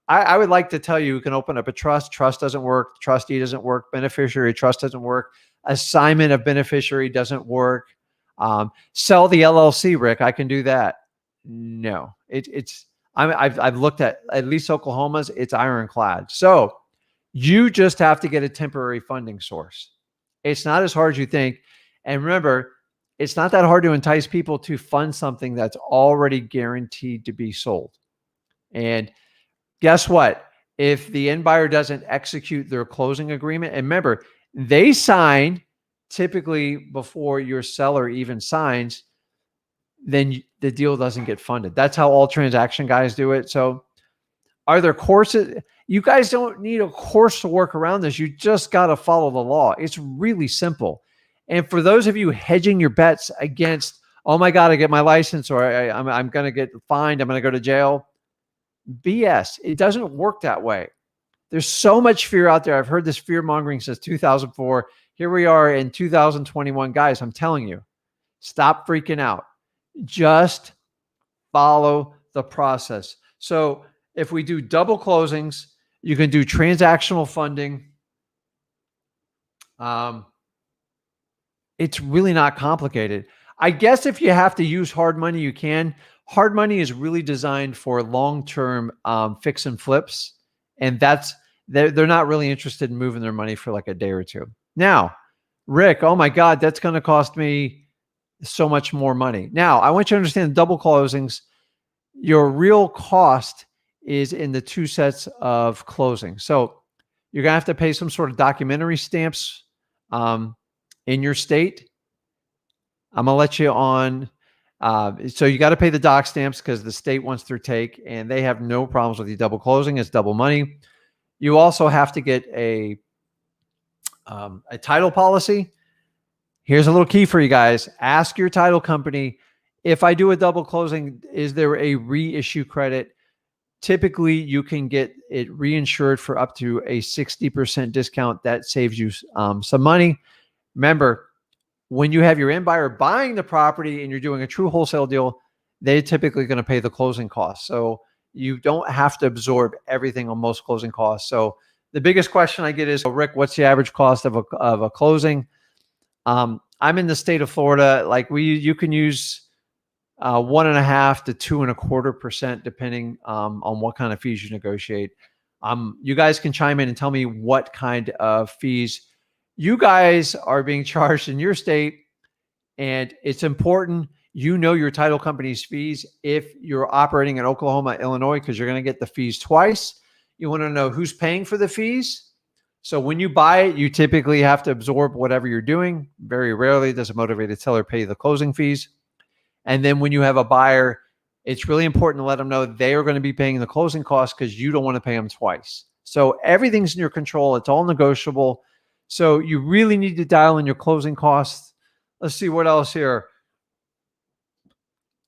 I would like to tell you can open up a trust. Trust doesn't work. Trustee doesn't work. Beneficiary trust doesn't work. Assignment of beneficiary doesn't work. Sell the LLC, Rick. I can do that. No, I've looked at least Oklahoma's. It's ironclad. So you just have to get a temporary funding source. It's not as hard as you think. And remember, it's not that hard to entice people to fund something that's already guaranteed to be sold. And guess what? If the end buyer doesn't execute their closing agreement, and remember, they sign typically before your seller even signs, then the deal doesn't get funded. That's how all transaction guys do it. So are there courses? You guys don't need a course to work around this. You just got to follow the law. It's really simple. And for those of you hedging your bets against, oh my God, I get my license, or I'm going to get fined, I'm going to go to jail. BS. It doesn't work that way. There's so much fear out there. I've heard this fear mongering since 2004. Here we are in 2021. Guys, I'm telling you, stop freaking out. Just follow the process. So if we do double closings, you can do transactional funding. It's really not complicated. I guess if you have to use hard money, you can. Hard money is really designed for long-term fix and flips. And they're not really interested in moving their money for like a day or two. Now, Rick, oh my God, that's going to cost me so much more money. Now, I want you to understand double closings. Your real cost is in the 2 sets of closing. So you're going to have to pay some sort of documentary stamps in your state. I'm going to let you on. So you got to pay the doc stamps because the state wants their take, and they have no problems with you double closing. It's double money. You also have to get a title policy. Here's a little key for you guys. Ask your title company, if I do a double closing, is there a reissue credit? Typically, you can get it reinsured for up to a 60% discount. That saves you some money. Remember, when you have your end buyer buying the property and you're doing a true wholesale deal, they're typically going to pay the closing costs. So you don't have to absorb everything on most closing costs. So the biggest question I get is, Rick, what's the average cost of a closing? I'm in the state of Florida. Like you can use 1.5% to 2.25%, depending on what kind of fees you negotiate. You guys can chime in and tell me what kind of fees you guys are being charged in your state. And it's important you know your title company's fees if you're operating in Oklahoma, Illinois, because you're going to get the fees twice. You want to know who's paying for the fees. So when you buy it, you typically have to absorb whatever you're doing. Very rarely does a motivated seller pay the closing fees. And then when you have a buyer it's really important to let them know they are going to be paying the closing costs because you don't want to pay them twice. So everything's in your control. It's all negotiable. So you really need to dial in your closing costs. Let's see what else here.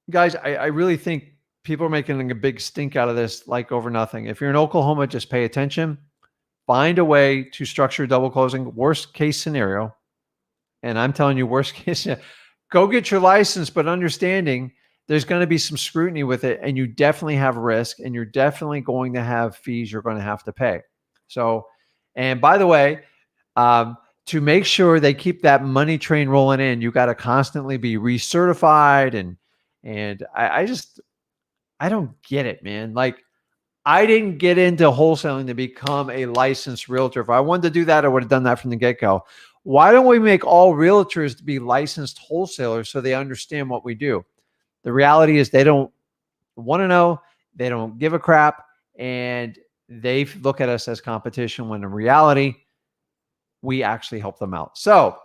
Guys, I really think people are making a big stink out of this like over nothing. If you're in Oklahoma, just pay attention. Find a way to structure double closing. Worst case scenario, and I'm telling you, worst case, go get your license, but understanding there's going to be some scrutiny with it, and you definitely have risk, and you're definitely going to have fees you're going to have to pay. So, and by the way, to make sure they keep that money train rolling in, you got to constantly be recertified, and I don't get it, man. Like, I didn't get into wholesaling to become a licensed realtor. If I wanted to do that, I would have done that from the get-go. Why don't we make all realtors to be licensed wholesalers so they understand what we do? The reality is they don't want to know, they don't give a crap, and they look at us as competition when in reality, we actually help them out. So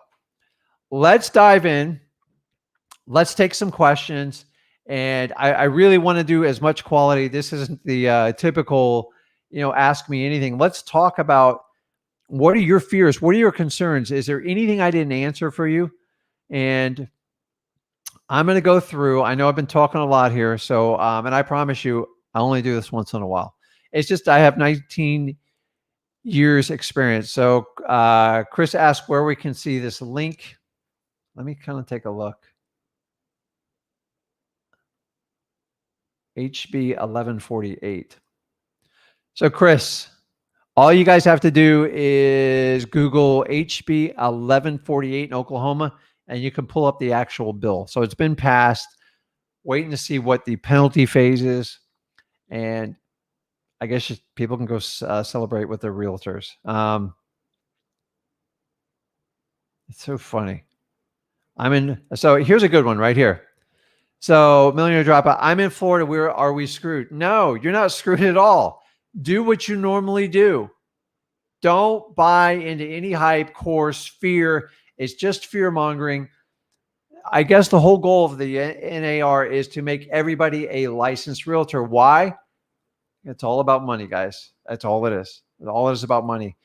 let's dive in. Let's take some questions. And I really want to do as much quality. This isn't the typical, ask me anything. Let's talk about, what are your fears? What are your concerns? Is there anything I didn't answer for you? And I'm going to go through. I know I've been talking a lot here. So, and I promise you, I only do this once in a while. It's just, I have 19 years experience. So Chris asked where we can see this link. Let me kind of take a look. HB 1148. So Chris, all you guys have to do is Google HB 1148 in Oklahoma, and you can pull up the actual bill. So it's been passed, waiting to see what the penalty phase is. And I guess people can go celebrate with their realtors. It's so funny. So here's a good one right here. So Millionaire Dropout, I'm in Florida. Are we screwed? No, you're not screwed at all. Do what you normally do. Don't buy into any hype, course, fear. It's just fear mongering. I guess the whole goal of the NAR is to make everybody a licensed realtor. Why? It's all about money, guys. That's all it is. All it is about money.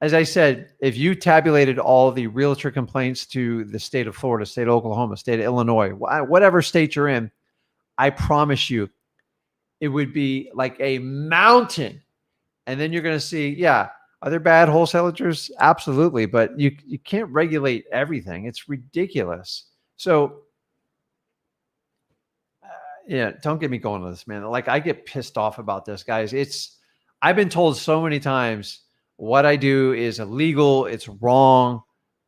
As I said, if you tabulated all the realtor complaints to the state of Florida, state of Oklahoma, state of Illinois, whatever state you're in, I promise you, it would be like a mountain. And then you're going to see, yeah, are there bad wholesalers? Absolutely. But you can't regulate everything. It's ridiculous. So, yeah, don't get me going on this, man. Like, I get pissed off about this, guys. I've been told so many times, what I do is illegal. It's wrong.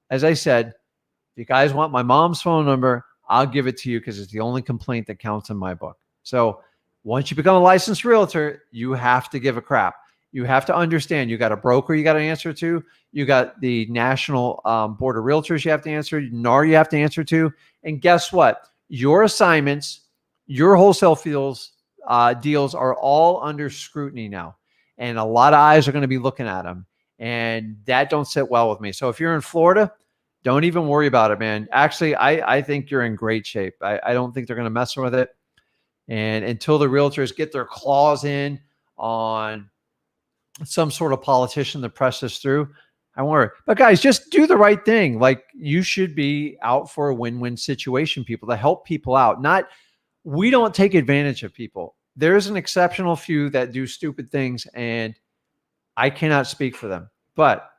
As I said, if you guys want my mom's phone number, I'll give it to you because it's the only complaint that counts in my book. So once you become a licensed realtor, you have to give a crap. You have to understand you got a broker you got to answer to. You got the National Board of Realtors you have to answer. NAR you have to answer to. And guess what? Your assignments, your wholesale deals are all under scrutiny now. And a lot of eyes are going to be looking at them. And that don't sit well with me. So if you're in Florida, don't even worry about it, man. Actually, I think you're in great shape. I don't think they're going to mess with it. And until the realtors get their claws in on some sort of politician that press this through, I worry. But guys, just do the right thing. Like, you should be out for a win-win situation, people, to help people out. We don't take advantage of people. There's an exceptional few that do stupid things, and I cannot speak for them. But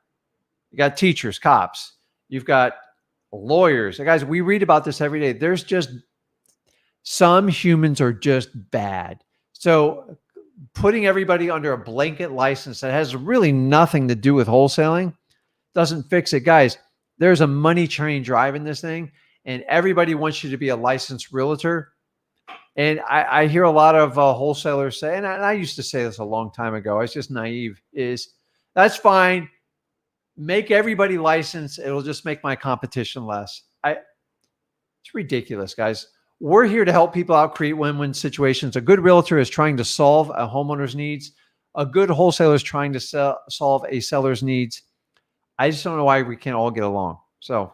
you got teachers, cops, you've got lawyers. Guys, we read about this every day. There's just some humans are just bad. So putting everybody under a blanket license that has really nothing to do with wholesaling doesn't fix it. Guys, there's a money train driving this thing, and everybody wants you to be a licensed realtor. And I hear a lot of wholesalers say, and I used to say this a long time ago, I was just naive, is that's fine. Make everybody licensed. It'll just make my competition less. It's ridiculous, guys. We're here to help people out, create win-win situations. A good realtor is trying to solve a homeowner's needs. A good wholesaler is trying to solve a seller's needs. I just don't know why we can't all get along. So,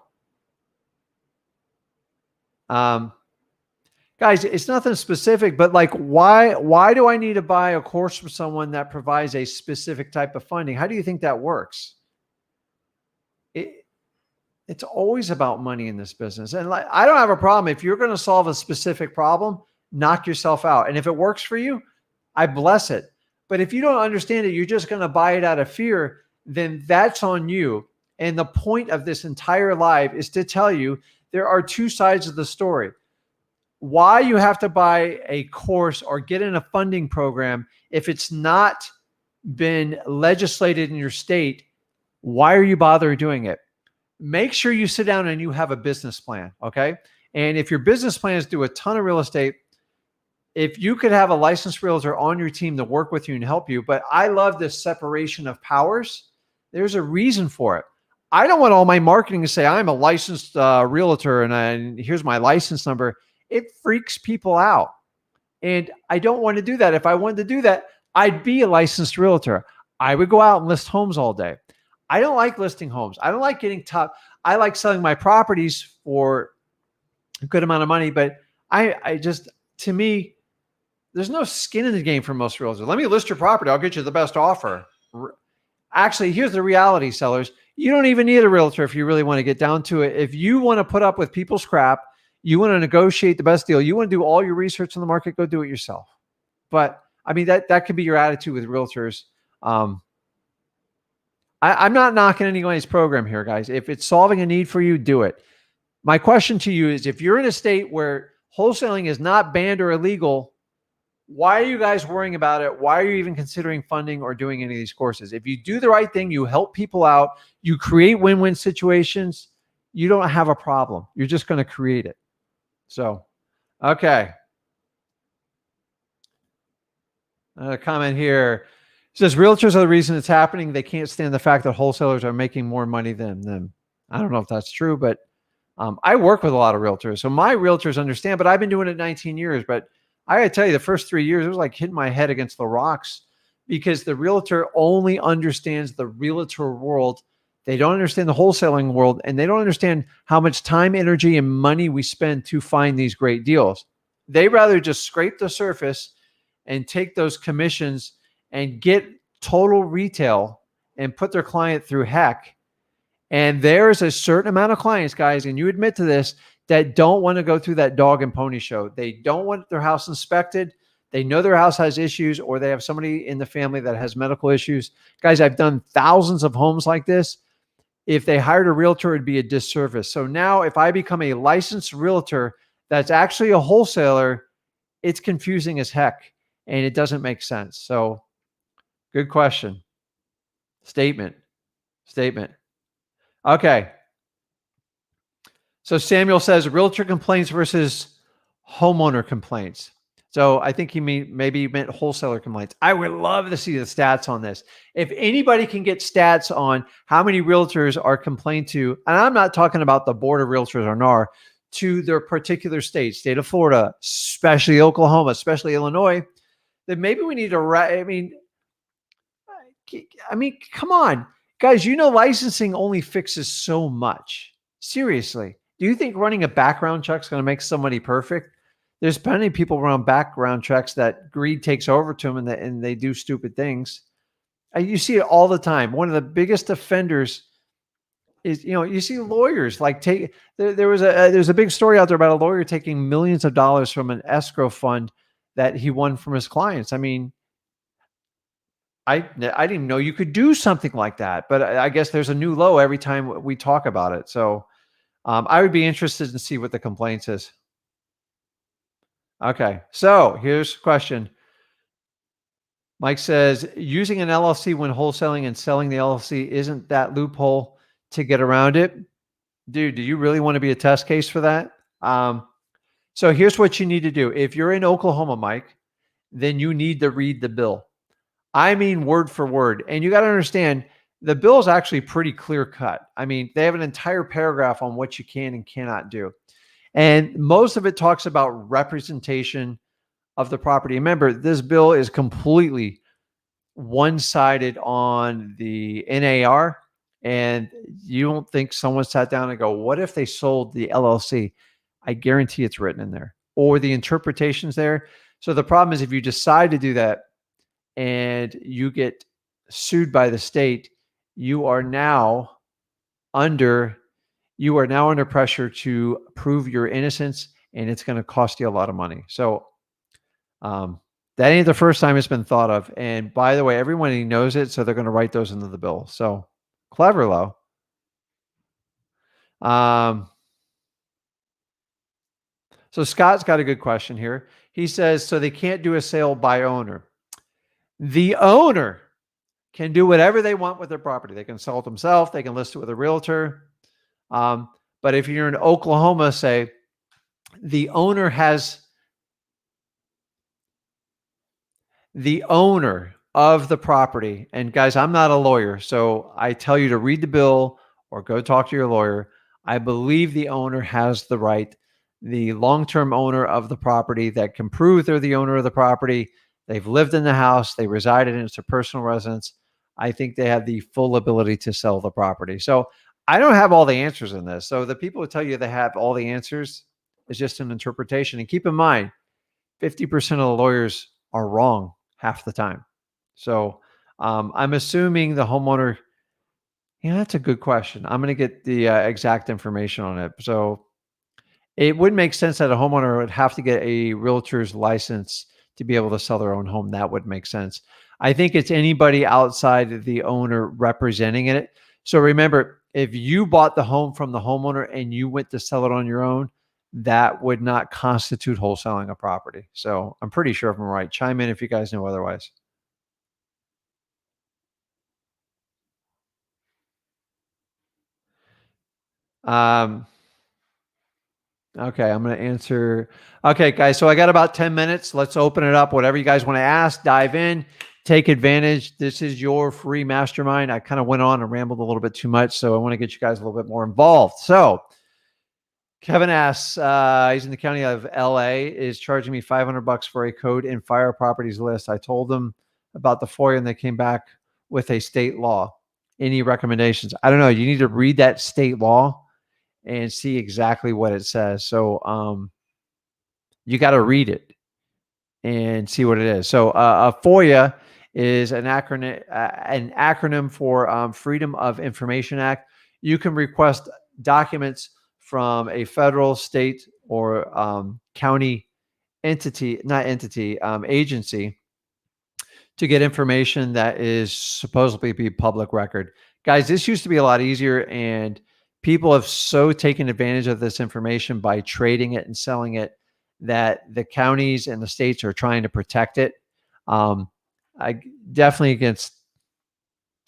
Guys, it's nothing specific, but like, why do I need to buy a course from someone that provides a specific type of funding? How do you think that works? It's always about money in this business. And like, I don't have a problem. If you're going to solve a specific problem, knock yourself out. And if it works for you, I bless it. But if you don't understand it, you're just going to buy it out of fear, then that's on you. And the point of this entire live is to tell you there are two sides of the story. Why you have to buy a course or get in a funding program if it's not been legislated in your state, why are you bothering doing it? Make sure you sit down and you have a business plan, okay? And if your business plan is do a ton of real estate, if you could have a licensed realtor on your team to work with you and help you, but I love this separation of powers. There's a reason for it. I don't want all my marketing to say I'm a licensed realtor and here's my license number. It freaks people out. And I don't want to do that. If I wanted to do that, I'd be a licensed realtor. I would go out and list homes all day. I don't like listing homes. I don't like getting top. I like selling my properties for a good amount of money, but I just, to me, there's no skin in the game for most realtors. Let me list your property. I'll get you the best offer. Actually, here's the reality, sellers. You don't even need a realtor if you really want to get down to it. If you want to put up with people's crap, you want to negotiate the best deal, you want to do all your research on the market, go do it yourself. But I mean, that could be your attitude with realtors. I'm not knocking anybody's program here, guys. If it's solving a need for you, do it. My question to you is, if you're in a state where wholesaling is not banned or illegal, why are you guys worrying about it? Why are you even considering funding or doing any of these courses? If you do the right thing, you help people out, you create win-win situations, you don't have a problem. You're just going to create it. So, okay. A comment here. It says, realtors are the reason it's happening. They can't stand the fact that wholesalers are making more money than them. I don't know if that's true, but I work with a lot of realtors. So my realtors understand, but I've been doing it 19 years. But I gotta tell you, the first 3 years, it was like hitting my head against the rocks because the realtor only understands the realtor world. They don't understand the wholesaling world, and they don't understand how much time, energy, and money we spend to find these great deals. They rather just scrape the surface and take those commissions and get total retail and put their client through heck. And there's a certain amount of clients, guys, and you admit to this, that don't want to go through that dog and pony show. They don't want their house inspected. They know their house has issues, or they have somebody in the family that has medical issues. Guys, I've done thousands of homes like this. If they hired a realtor, it'd be a disservice. So now if I become a licensed realtor that's actually a wholesaler, it's confusing as heck and it doesn't make sense. So good question. Statement. Okay. So Samuel says realtor complaints versus homeowner complaints. So I think he maybe meant wholesaler complaints. I would love to see the stats on this. If anybody can get stats on how many realtors are complained to, and I'm not talking about the board of realtors or NAR, to their particular state of Florida, especially Oklahoma, especially Illinois, then maybe we need to, I mean, come on, guys, you know, licensing only fixes so much. Seriously. Do you think running a background check is going to make somebody perfect? There's plenty of people run background checks that greed takes over to them and they do stupid things. You see it all the time. One of the biggest offenders is, you know, you see lawyers like there's a big story out there about a lawyer taking millions of dollars from an escrow fund that he won from his clients. I mean, I didn't even know you could do something like that, but I guess there's a new low every time we talk about it. So I would be interested to see what the complaints is. Okay, so here's a question. Mike says, using an LLC when wholesaling and selling the LLC, isn't that loophole to get around it? Dude, do you really want to be a test case for that? So here's what you need to do. If you're in Oklahoma, Mike, then you need to read the bill. I mean, word for word. And you got to understand, the bill is actually pretty clear cut. I mean, they have an entire paragraph on what you can and cannot do. And most of it talks about representation of the property. Remember, this bill is completely one-sided on the NAR. And you don't think someone sat down and go, what if they sold the LLC? I guarantee it's written in there. or the interpretations there. So the problem is if you decide to do that and you get sued by the state, you are now under pressure to prove your innocence, and it's going to cost you a lot of money. So that ain't the first time it's been thought of. And by the way, everyone knows it, so they're going to write those into the bill. So clever, Lo. So Scott's got a good question here. He says, so they can't do a sale by owner. The owner can do whatever they want with their property. They can sell it themselves. They can list it with a realtor. But if you're in Oklahoma, say, the owner of the property, and guys, I'm not a lawyer, so I tell you to read the bill or go talk to your lawyer. I believe the owner has the right, the long-term owner of the property that can prove they're the owner of the property. They've lived in the house. They reside in it. It's a personal residence. I think they have the full ability to sell the property. So I don't have all the answers in this. So the people who tell you they have all the answers is just an interpretation. And keep in mind, 50% of the lawyers are wrong half the time. So I'm assuming the homeowner, that's a good question. I'm going to get the exact information on it. So it would make sense that a homeowner would have to get a realtor's license to be able to sell their own home. That would make sense. I think it's anybody outside the owner representing it. So remember, if you bought the home from the homeowner and you went to sell it on your own, that would not constitute wholesaling a property. So I'm pretty sure if I'm right. Chime in if you guys know otherwise. Okay, I'm going to answer. Okay, guys, so I got about 10 minutes. Let's open it up. Whatever you guys want to ask, dive in, take advantage. This is your free mastermind. I kind of went on and rambled a little bit too much, so I want to get you guys a little bit more involved. So Kevin asks, he's in the county of LA, is charging me $500 for a code and fire properties list. I told them about the FOIA and they came back with a state law. Any recommendations? I don't know. You need to read that state law and see exactly what it says. So you got to read it and see what it is. So a FOIA is an acronym for Freedom of Information Act. You can request documents from a federal, state, or county agency to get information that is supposedly be public record. Guys, this used to be a lot easier, and people have so taken advantage of this information by trading it and selling it that the counties and the states are trying to protect it. I definitely against,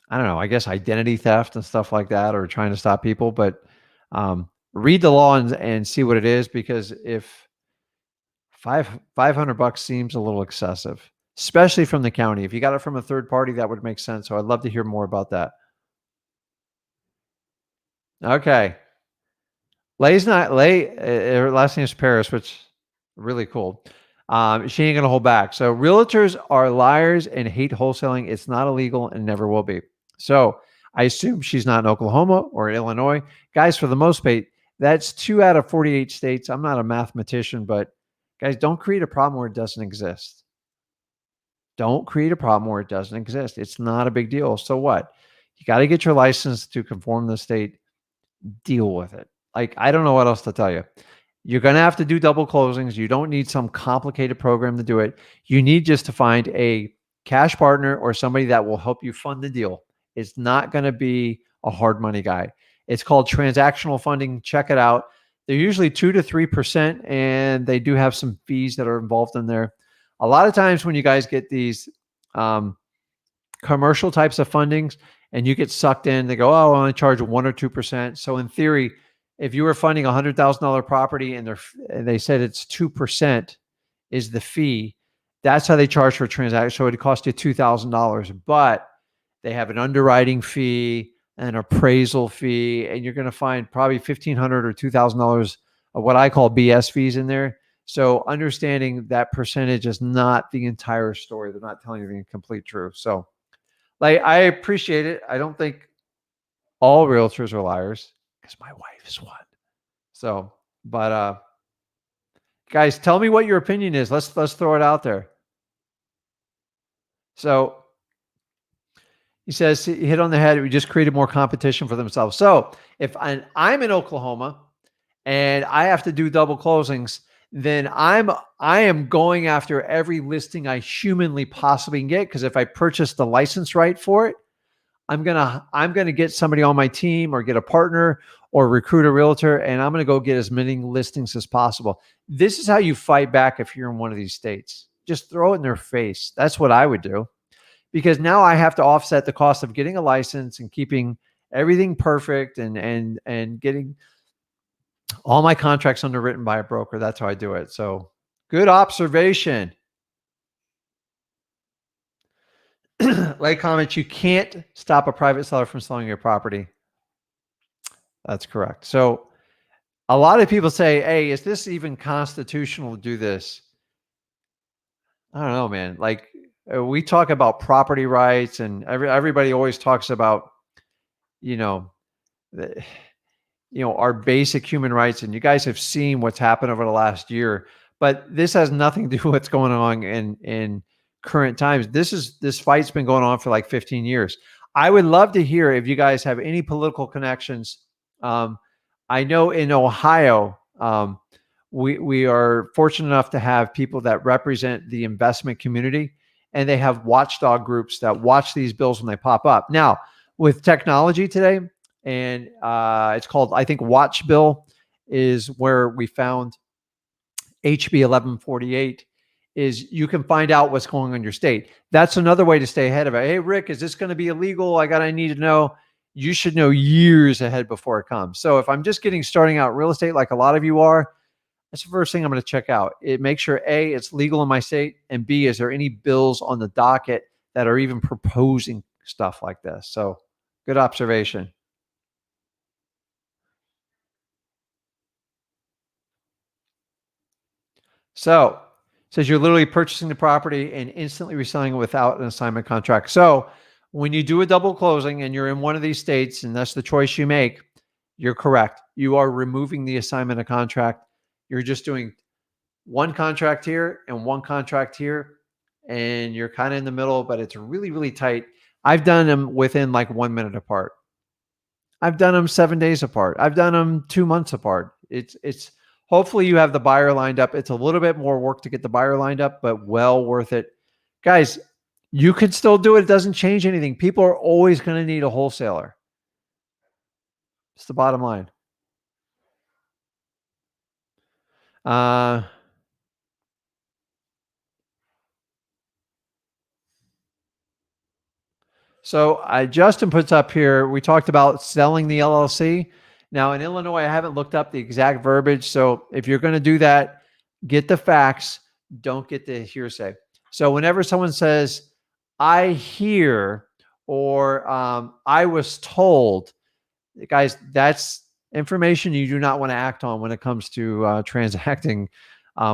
I don't know, I guess identity theft and stuff like that, or trying to stop people. But read the law and see what it is, because if $500 seems a little excessive, especially from the county. If you got it from a third party, that would make sense. So I'd love to hear more about that. Okay. Her last name is Paris, which is really cool. She ain't gonna hold back. So realtors are liars and hate wholesaling. It's not illegal and never will be. So I assume she's not in Oklahoma or Illinois. Guys, for the most part, that's 2 out of 48 states. I'm not a mathematician, but guys, don't create a problem where it doesn't exist. Don't create a problem where it doesn't exist. It's not a big deal. So what? You got to get your license to conform to the state. Deal with it. Like, I don't know what else to tell you. You're going to have to do double closings. You don't need some complicated program to do it. You need just to find a cash partner or somebody that will help you fund the deal. It's not going to be a hard money guy. It's called transactional funding. Check it out. They're usually 2 to 3%, and they do have some fees that are involved in there. A lot of times when you guys get these commercial types of fundings and you get sucked in, they go, oh, I only charge 1 or 2%. So in theory, if you were funding a $100,000 property and they said it's 2% is the fee, that's how they charge for a transaction. So it cost you $2,000, but they have an underwriting fee, an appraisal fee, and you're going to find probably $1,500 or $2,000 of what I call BS fees in there. So understanding that percentage is not the entire story. They're not telling you the complete truth. So like, I appreciate it. I don't think all realtors are liars, because my wife is one. So, but Guys, tell me what your opinion is. Let's throw it out there. So he says he hit on the head. We just created more competition for themselves. So if I'm in Oklahoma and I have to do double closings, then I am going after every listing I humanly possibly can get. Because if I purchase the license right for it, I'm gonna get somebody on my team or get a partner or recruit a realtor, and I'm gonna go get as many listings as possible. This is how you fight back if you're in one of these states. Just throw it in their face. That's what I would do, because now I have to offset the cost of getting a license and keeping everything perfect and getting all my contracts underwritten by a broker. That's how I do it. So good observation. Like comments, you can't stop a private seller from selling your property. That's correct. So a lot of people say, hey, is this even constitutional to do this? I don't know, man. Like we talk about property rights and everybody always talks about, you know, our basic human rights. And you guys have seen what's happened over the last year, but this has nothing to do with what's going on in current times. This fight's been going on for like 15 years. I would love to hear if you guys have any political connections. I know in Ohio, we are fortunate enough to have people that represent the investment community, and they have watchdog groups that watch these bills when they pop up. Now, with technology today, and it's called, I think, Watch Bill is where we found HB 1148, is you can find out what's going on in your state. That's another way to stay ahead of it. Hey, Rick, is this going to be illegal? I need to know. You should know years ahead before it comes. So if I'm just starting out real estate like a lot of you are, that's the first thing I'm going to check out. It makes sure A, it's legal in my state, and B, is there any bills on the docket that are even proposing stuff like this? So good observation. So it says you're literally purchasing the property and instantly reselling it without an assignment contract. So when you do a double closing and you're in one of these states, and that's the choice you make, you're correct. You are removing the assignment of contract. You're just doing one contract here and one contract here, and you're kind of in the middle, but it's really, really tight. I've done them within like 1 minute apart. I've done them 7 days apart. I've done them 2 months apart. It's hopefully you have the buyer lined up. It's a little bit more work to get the buyer lined up, but well worth it. Guys, you can still do it. It doesn't change anything. People are always going to need a wholesaler. It's the bottom line. So Justin puts up here, we talked about selling the LLC. Now in Illinois, I haven't looked up the exact verbiage. So if you're going to do that, get the facts, don't get the hearsay. So whenever someone says, I hear, or I was told, guys, that's information you do not want to act on when it comes to transacting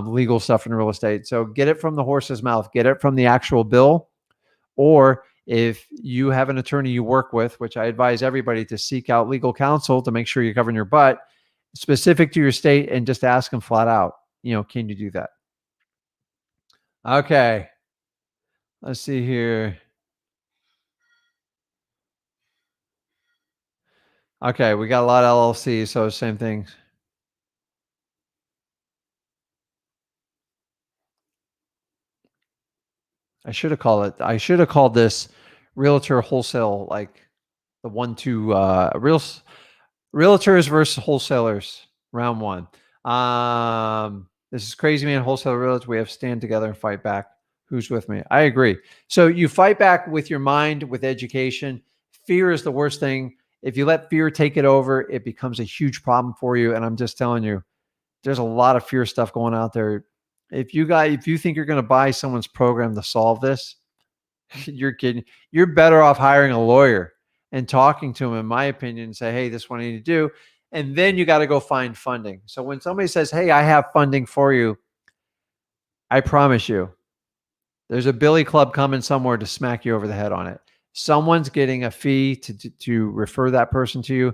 legal stuff in real estate. So get it from the horse's mouth, get it from the actual bill, or if you have an attorney you work with, which I advise everybody to seek out legal counsel to make sure you're covering your butt, specific to your state, and just ask them flat out, can you do that? Okay. Let's see here. Okay, we got a lot of LLCs, so same thing. I should have called this Realtor Wholesale, like the 1-2 Realtors versus wholesalers, round one. This is Crazy Man Wholesale Realtors. We have to stand together and fight back. Who's with me? I agree. So you fight back with your mind, with education. Fear is the worst thing. If you let fear take it over, it becomes a huge problem for you. And I'm just telling you, there's a lot of fear stuff going out there. If you think you're going to buy someone's program to solve this, you're kidding. You're better off hiring a lawyer and talking to them, in my opinion, and say, hey, this is what I need to do. And then you got to go find funding. So when somebody says, hey, I have funding for you, I promise you, there's a Billy Club coming somewhere to smack you over the head on it. Someone's getting a fee to refer that person to you.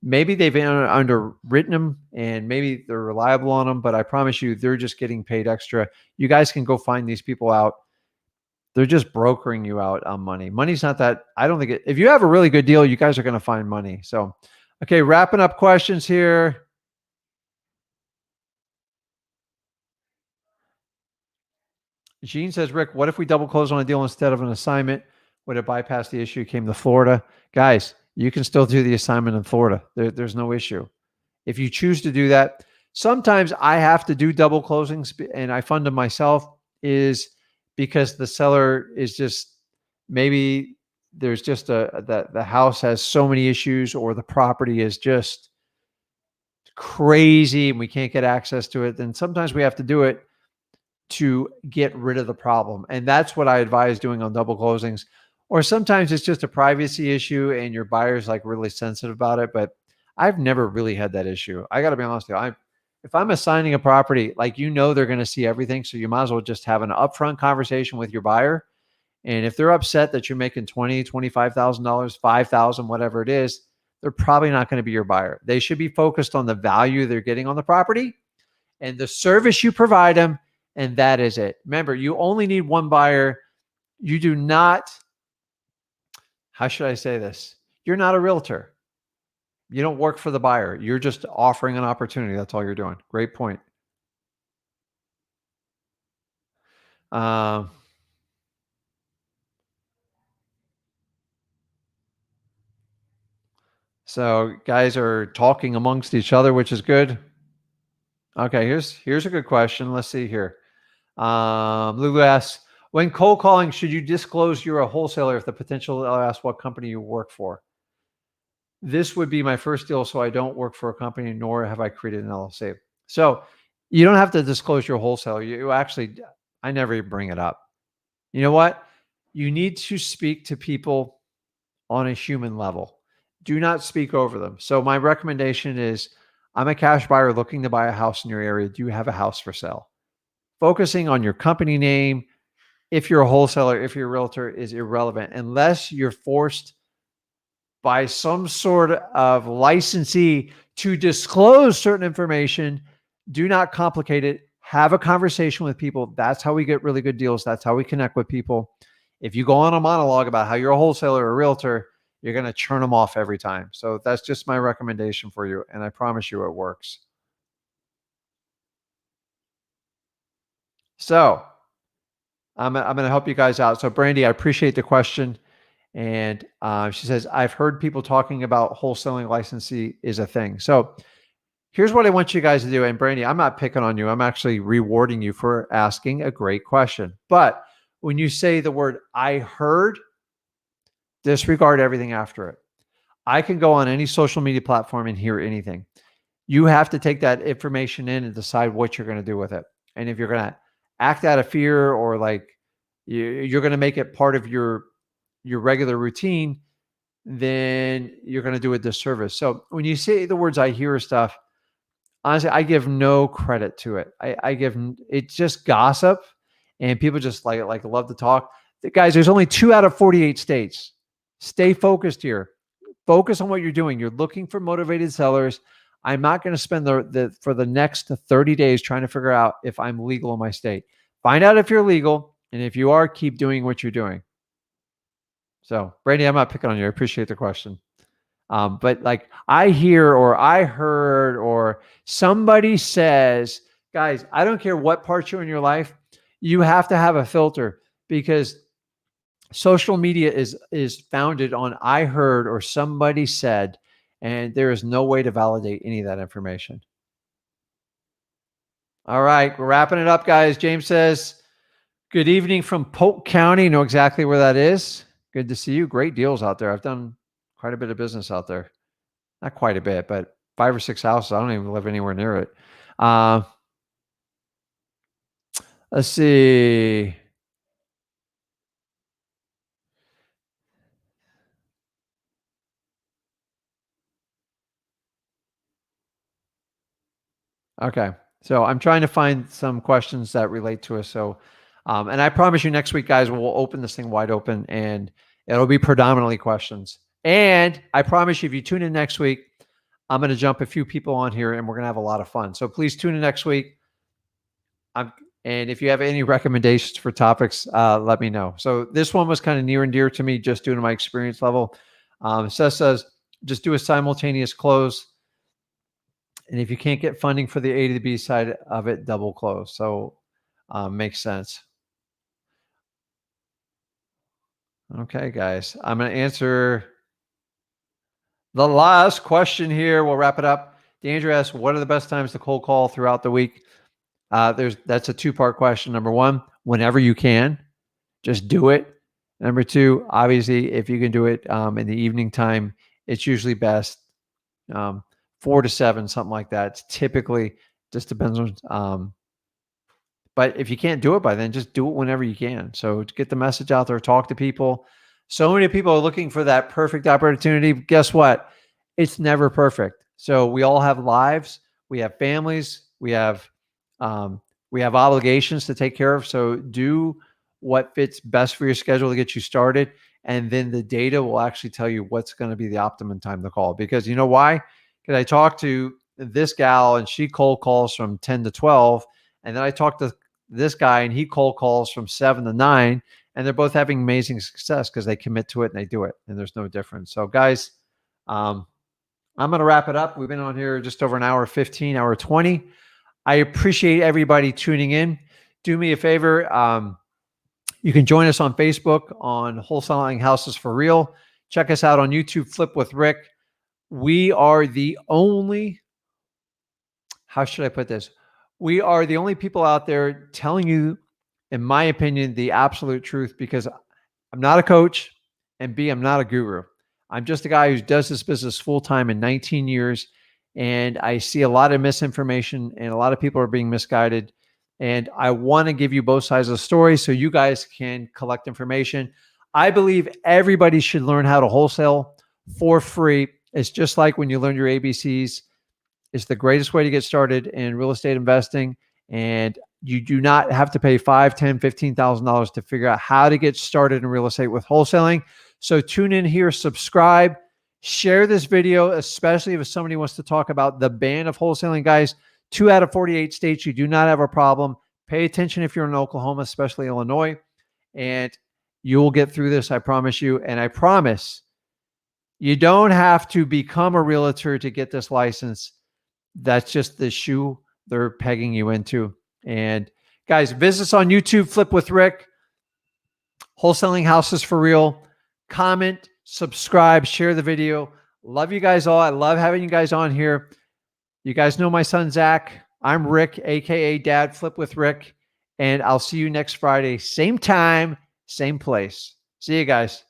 maybe they've underwritten them and maybe they're reliable on them, but I promise you, they're just getting paid extra. You guys can go find these people out. They're just brokering you out on money. Money's not that, I don't think if you have a really good deal, you guys are going to find money. So, okay, wrapping up questions here. Gene says, Rick, what if we double close on a deal instead of an assignment? Would it bypass the issue came to Florida? Guys, you can still do the assignment in Florida. There's no issue. If you choose to do that, sometimes I have to do double closings and I fund them myself is because the seller is just, maybe there's just the house has so many issues or the property is just crazy and we can't get access to it. Then sometimes we have to do it to get rid of the problem. And that's what I advise doing on double closings. Or sometimes it's just a privacy issue and your buyer's like really sensitive about it. But I've never really had that issue. I got to be honest with you. If I'm assigning a property, like, they're going to see everything. So you might as well just have an upfront conversation with your buyer. And if they're upset that you're making $20,000, $25,000, $5,000, whatever it is, they're probably not going to be your buyer. They should be focused on the value they're getting on the property and the service you provide them. And that is it. Remember, you only need one buyer. You do not, how should I say this? You're not a realtor. You don't work for the buyer. You're just offering an opportunity. That's all you're doing. Great point. So guys are talking amongst each other, which is good. Okay, here's a good question. Let's see here. Lulu asks, when cold calling, should you disclose you're a wholesaler if the potential seller asks what company you work for? This would be my first deal, so I don't work for a company, nor have I created an LLC. So you don't have to disclose your wholesaler. You actually, I never even bring it up. You know what? You need to speak to people on a human level. Do not speak over them. So my recommendation is, I'm a cash buyer looking to buy a house in your area. Do you have a house for sale? Focusing on your company name, if you're a wholesaler, if you're a realtor, is irrelevant unless you're forced by some sort of licensee to disclose certain information. Do not complicate it. Have a conversation with people. That's how we get really good deals. That's how we connect with people. If you go on a monologue about how you're a wholesaler or a realtor, you're going to churn them off every time. So that's just my recommendation for you. And I promise you it works. So I'm going to help you guys out. So Brandy, I appreciate the question. And she says, I've heard people talking about wholesaling licensee is a thing. So here's what I want you guys to do. And Brandy, I'm not picking on you. I'm actually rewarding you for asking a great question. But when you say the word, I heard, disregard everything after it. I can go on any social media platform and hear anything. You have to take that information in and decide what you're going to do with it. And if you're going to act out of fear or like you're going to make it part of your regular routine, then you're going to do a disservice. So when you say the words, I hear stuff, honestly, I give no credit to it. I give, it's just gossip and people just like love to talk. Guys, there's only 2 out of 48 states. Stay focused here. Focus on what you're doing. You're looking for motivated sellers. I'm not going to spend for the next 30 days trying to figure out if I'm legal in my state. Find out if you're legal. And if you are, keep doing what you're doing. So Brandy, I'm not picking on you. I appreciate the question. But like I hear, or I heard, or somebody says, guys, I don't care what part you're in your life. You have to have a filter because social media is founded on I heard or somebody said, and there is no way to validate any of that information. All right, we're wrapping it up, guys. James says, good evening from Polk County. Know exactly where that is. Good to see you. Great deals out there. I've done quite a bit of business out there. Not quite a bit, but 5 or 6 houses. I don't even live anywhere near it. Let's see. Okay. So I'm trying to find some questions that relate to us. So, and I promise you next week, guys, we'll open this thing wide open and it'll be predominantly questions. And I promise you, if you tune in next week, I'm going to jump a few people on here and we're going to have a lot of fun. So please tune in next week. And if you have any recommendations for topics, let me know. So this one was kind of near and dear to me just due to my experience level. Seth says, just do a simultaneous close. And if you can't get funding for the A to the B side of it, double close. So makes sense. Okay, guys, I'm going to answer the last question here. We'll wrap it up. DeAndre asks, what are the best times to cold call throughout the week? That's a two-part question. Number one, whenever you can, just do it. Number two, obviously, if you can do it in the evening time, it's usually best 4 to 7, something like that. It's typically just depends on. But if you can't do it by then, just do it whenever you can. So to get the message out there, talk to people. So many people are looking for that perfect opportunity. Guess what? It's never perfect. So we all have lives. We have families. We have obligations to take care of. So do what fits best for your schedule to get you started. And then the data will actually tell you what's going to be the optimum time to call. Because you know why? Because I talked to this gal and she cold calls from 10 to 12. And then I talked to this guy and he cold calls from 7 to 9. And they're both having amazing success because they commit to it and they do it. And there's no difference. So guys, I'm going to wrap it up. We've been on here just over an hour 15, hour 20. I appreciate everybody tuning in. Do me a favor. You can join us on Facebook on Wholesaling Houses for Real. Check us out on YouTube, Flip with Rick. We are the only, how should I put this? We are the only people out there telling you, in my opinion, the absolute truth, because I'm not a coach and B, I'm not a guru. I'm just a guy who does this business full-time in 19 years. And I see a lot of misinformation and a lot of people are being misguided. And I want to give you both sides of the story so you guys can collect information. I believe everybody should learn how to wholesale for free. It's just like when you learn your ABCs. It's the greatest way to get started in real estate investing. And you do not have to pay $5,000, $10,000, $15,000 to figure out how to get started in real estate with wholesaling. So tune in here, subscribe, share this video, especially if somebody wants to talk about the ban of wholesaling. Guys, 2 out of 48 states, you do not have a problem. Pay attention if you're in Oklahoma, especially Illinois, and you will get through this, I promise you. And I promise you don't have to become a realtor to get this license. That's just the shoe they're pegging you into. And guys, visit us on YouTube, Flip with Rick, Wholesaling Houses for Real. Comment, subscribe, share the video. Love you guys all. I love having you guys on here. You guys know my son, Zach. I'm Rick, AKA Dad, Flip with Rick. And I'll see you next Friday. Same time, same place. See you guys.